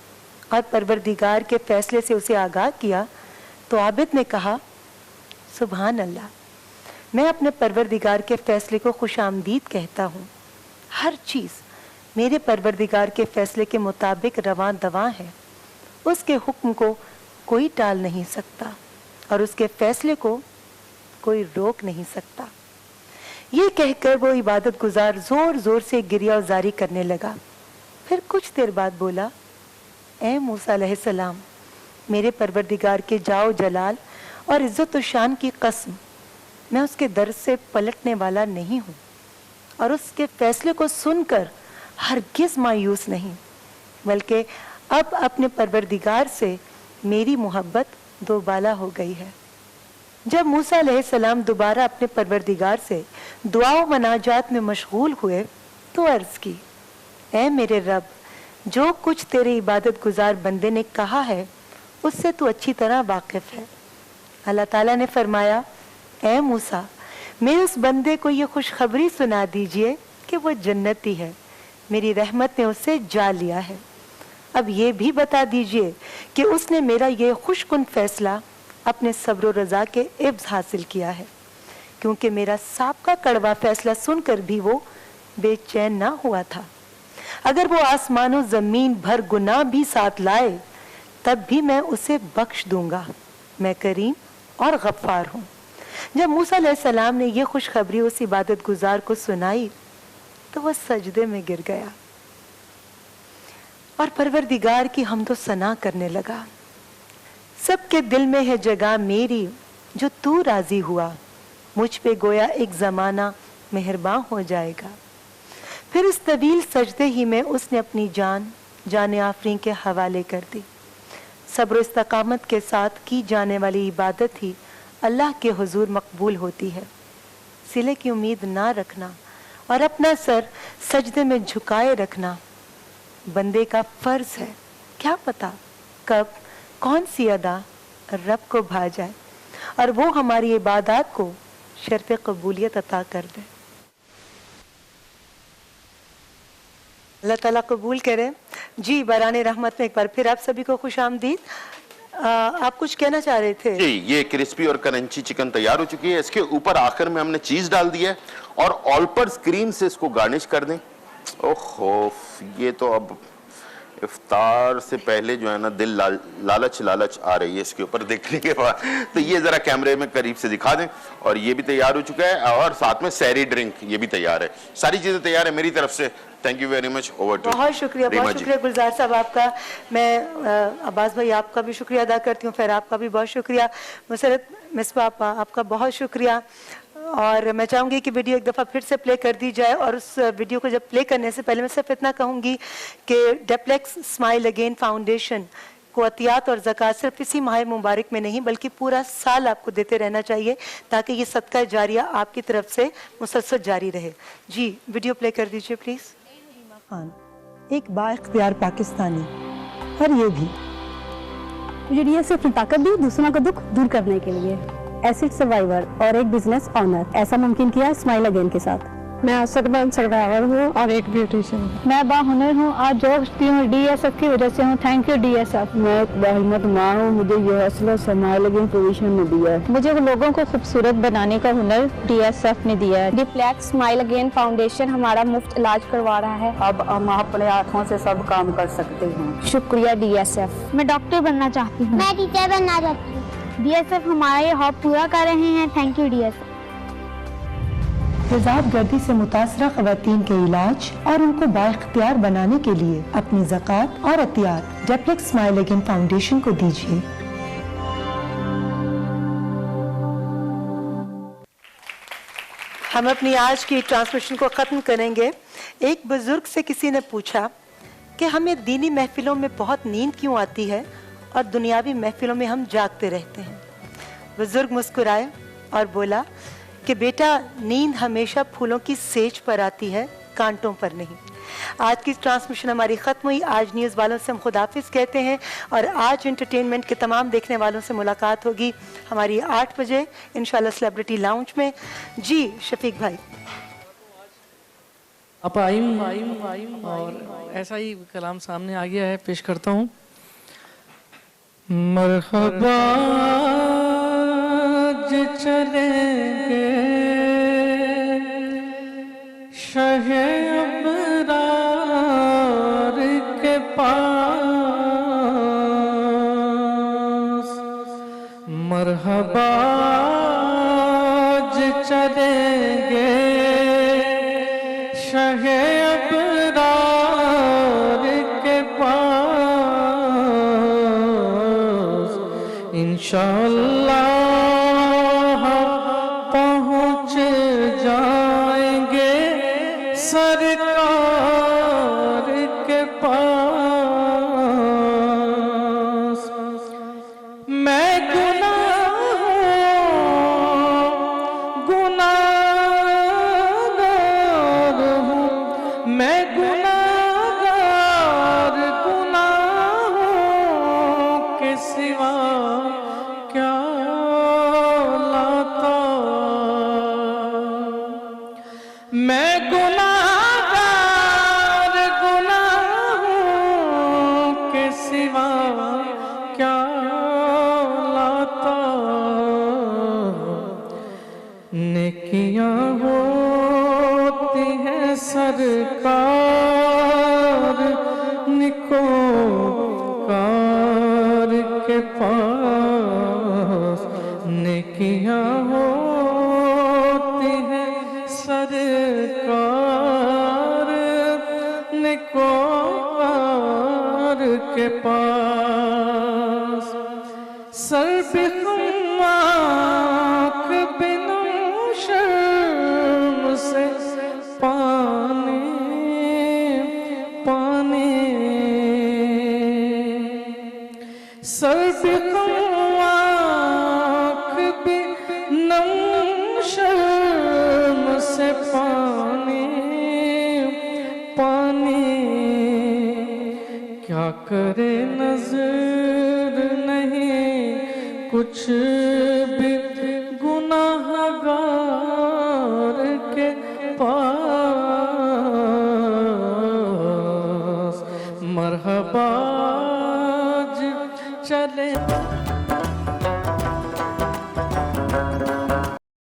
B: और परवरदिगार के फैसले से उसे आगाह किया तो आबिद ने कहा, सुभान अल्लाह, मैं अपने परवरदिगार के फैसले को खुशामदीद कहता हूँ। हर चीज़ मेरे परवरदिगार के फैसले के मुताबिक रवां दवां है। उसके हुक्म को कोई टाल नहीं सकता और उसके फैसले को कोई रोक नहीं सकता। ये कहकर वो इबादत गुजार जोर जोर से गिरिया जारी करने लगा। फिर कुछ देर बाद बोला, ए मूसा अलैहिस्सलाम, मेरे परवरदिगार के जाओ जलाल और इज्जत और शान की कसम, मैं उसके दर से पलटने वाला नहीं हूँ और उसके फैसले को सुनकर हरगिज मायूस नहीं, बल्कि अब अपने परवरदिगार से मेरी मोहब्बत दोबाला हो गई है। जब मूसा अलैहिस्सलाम दोबारा अपने परवरदिगार से दुआ व मनाजात में मशगूल हुए तो अर्ज की, ए मेरे रब, जो कुछ तेरे इबादत गुजार बंदे ने कहा है उससे तू अच्छी तरह वाकिफ है। अल्लाह ताला ने फरमाया, ए मूसा, मेरे उस बंदे को ये खुशखबरी सुना दीजिए कि वो जन्नती है, मेरी रहमत ने उसे जा लिया है। अब ये भी बता दीजिए कि उसने मेरा ये खुशकुन फैसला अपने सब्र व रज़ा के इब्ज़ हासिल किया है, क्योंकि मेरा साबका कड़वा फैसला सुनकर भी वो बेचैन ना हुआ था। अगर वो आसमानों ज़मीन भर गुनाह भी साथ लाए तब भी मैं उसे बख्श दूंगा, मैं करीम और गफ्फार हूँ। जब मूसा अलैहिस्सलाम ने यह खुशखबरी उस इबादत गुजार को सुनाई तो वह सजदे में गिर गया और परवरदिगार की हमदो सना करने लगा। सबके दिल में है जगह मेरी जो तू राजी हुआ, मुझ पे गोया एक ज़माना मेहरबान हो जाएगा। फिर इस तवील सजदे ही में उसने अपनी जान आफरीन के हवाले कर दी। सब्र इस्तकामत के साथ की जाने वाली इबादत ही अल्लाह के हुजूर मकबूल होती है। सिले की उम्मीद ना रखना और अपना सर सजदे में झुकाए रखना बंदे का फर्ज है। क्या पता कब कौन सी अदा रब को भा जाए और वो हमारी इबादत को शर्त कबूलियत अता कर दे। अल्लाह ताला कबूल करे। जी, बराने रहमत में एक बार फिर आप सभी को खुश आमदीद। आप कुछ कहना चाह रहे थे?
F: जी, ये क्रिस्पी और क्रंची चिकन तैयार हो चुकी है। इसके ऊपर आखिर में हमने चीज डाल दी है और ऑल पर स्क्रीन से इसको गार्निश कर दें। ओहो, ये तो अब इफ्तार से पहले जो है ना दिल लालच आ रही है इसके ऊपर देखने के बाद। तो ये जरा कैमरे में करीब से दिखा दें। और ये भी तैयार हो चुका है और साथ में सहरी ड्रिंक ये भी तैयार है। सारी चीजें तैयार है मेरी तरफ से। Thank you very much. Over to.
B: बहुत शुक्रिया गुलजार साहब आपका। मैं अब्बास भाई आपका भी शुक्रिया अदा करती हूँ, फिर आपका भी बहुत शुक्रिया। मुसरत मिसबा आपका बहुत शुक्रिया। और मैं चाहूँगी कि वीडियो एक दफ़ा फिर से प्ले कर दी जाए। और उस वीडियो को जब प्ले करने से पहले मैं सिर्फ इतना कहूँगी कि डेप्लेक्स स्माइल अगेन फाउंडेशन को अतियात और ज़कात सिर्फ इसी माह मुबारक में नहीं बल्कि पूरा साल आपको देते रहना चाहिए ताकि ये सदका जारिया आपकी तरफ से मुसलसल जारी रहे। जी, वीडियो प्ले कर दीजिए प्लीज़। खान एक बाइख्तियार पाकिस्तानी और ये भी
I: मुझे ये सिर्फ ताकत दी दूसरों का दुख दूर करने के लिए। एसिड सर्वाइवर और एक बिजनेस ऑनर, ऐसा मुमकिन किया स्माइल अगेन के साथ।
H: मैं असरबंद सर्वाइवर हूँ और एक ब्यूटिशियन।
I: मैं बाहुनर हूँ, आज जो हूँ DSF की वजह से हूँ। Thank you DSF।
J: मैं एक बाहिम्मत माँ हूँ, मुझे ये हौसला स्माइल अगेन पोजीशन में दिया है।
I: मुझे लोगों को खूबसूरत बनाने का हुनर DSF ने दिया है। डिप्लेक्स स्माइल अगेन फाउंडेशन हमारा मुफ्त इलाज करवा रहा है।
J: अब हम अपने आँखों से सब काम कर सकते हैं।
I: शुक्रिया DSF। मैं डॉक्टर बनना चाहती हूँ।
K: मैं टीचर बनना चाहती हूँ।
I: DSF हमारा ये हॉब पूरा कर रहे हैं। Thank you DSF।
B: तेजाब गर्दी से मुतासरा ख़वातीन के इलाज और उनको बाइख्तियार बनाने के लिए अपनी ज़कात और अतियात डेप्लेक्स स्माइल अगेन फाउंडेशन को दीजिए। हम अपनी आज की ट्रांसमिशन को ख़त्म करेंगे। एक बुजुर्ग से किसी ने पूछा कि हमें दीनी महफिलों में बहुत नींद क्यों आती है और दुनियावी महफिलों में हम जागते रहते हैं। बुजुर्ग मुस्कुराए और बोला कि बेटा, नींद हमेशा फूलों की सेज पर आती है, कांटों पर नहीं। आज की ट्रांसमिशन हमारी ख़त्म हुई। आज न्यूज़ वालों से हम खुदाफिज कहते हैं और आज एंटरटेनमेंट के तमाम देखने वालों से मुलाकात होगी हमारी 8 बजे इंशाल्लाह सेलिब्रिटी लाउंज में। जी शफीक भाई,
L: आप आई और ऐसा ही कलाम सामने आ गया है, पेश करता हूँ। मरहबा जे चलेंगे शहे अबरार के पास, मरहबा चलेंगे शहे अबरार के पास, इंशाअल्लाह पहुँच जाएंगे सरकार के पास। मैं गुनाहगार हूँ, मैं गुनाहगार, गुनाहों के सिवा क्या लाता। मैं गुनाहगार, गुनाहों के सिवा क्या लाता। नेकियां होती हैं सरकार निकोकार के पास, नेकियां होती हैं सरकार निकोकार के पास। सर पे खुमाक बिना शर्म से पानी पानी, सर पे खुमाक बिना शर्म से पानी पानी। क्या करे नजर नहीं कुछ भी गुनाहगार के पास। मरहबा चले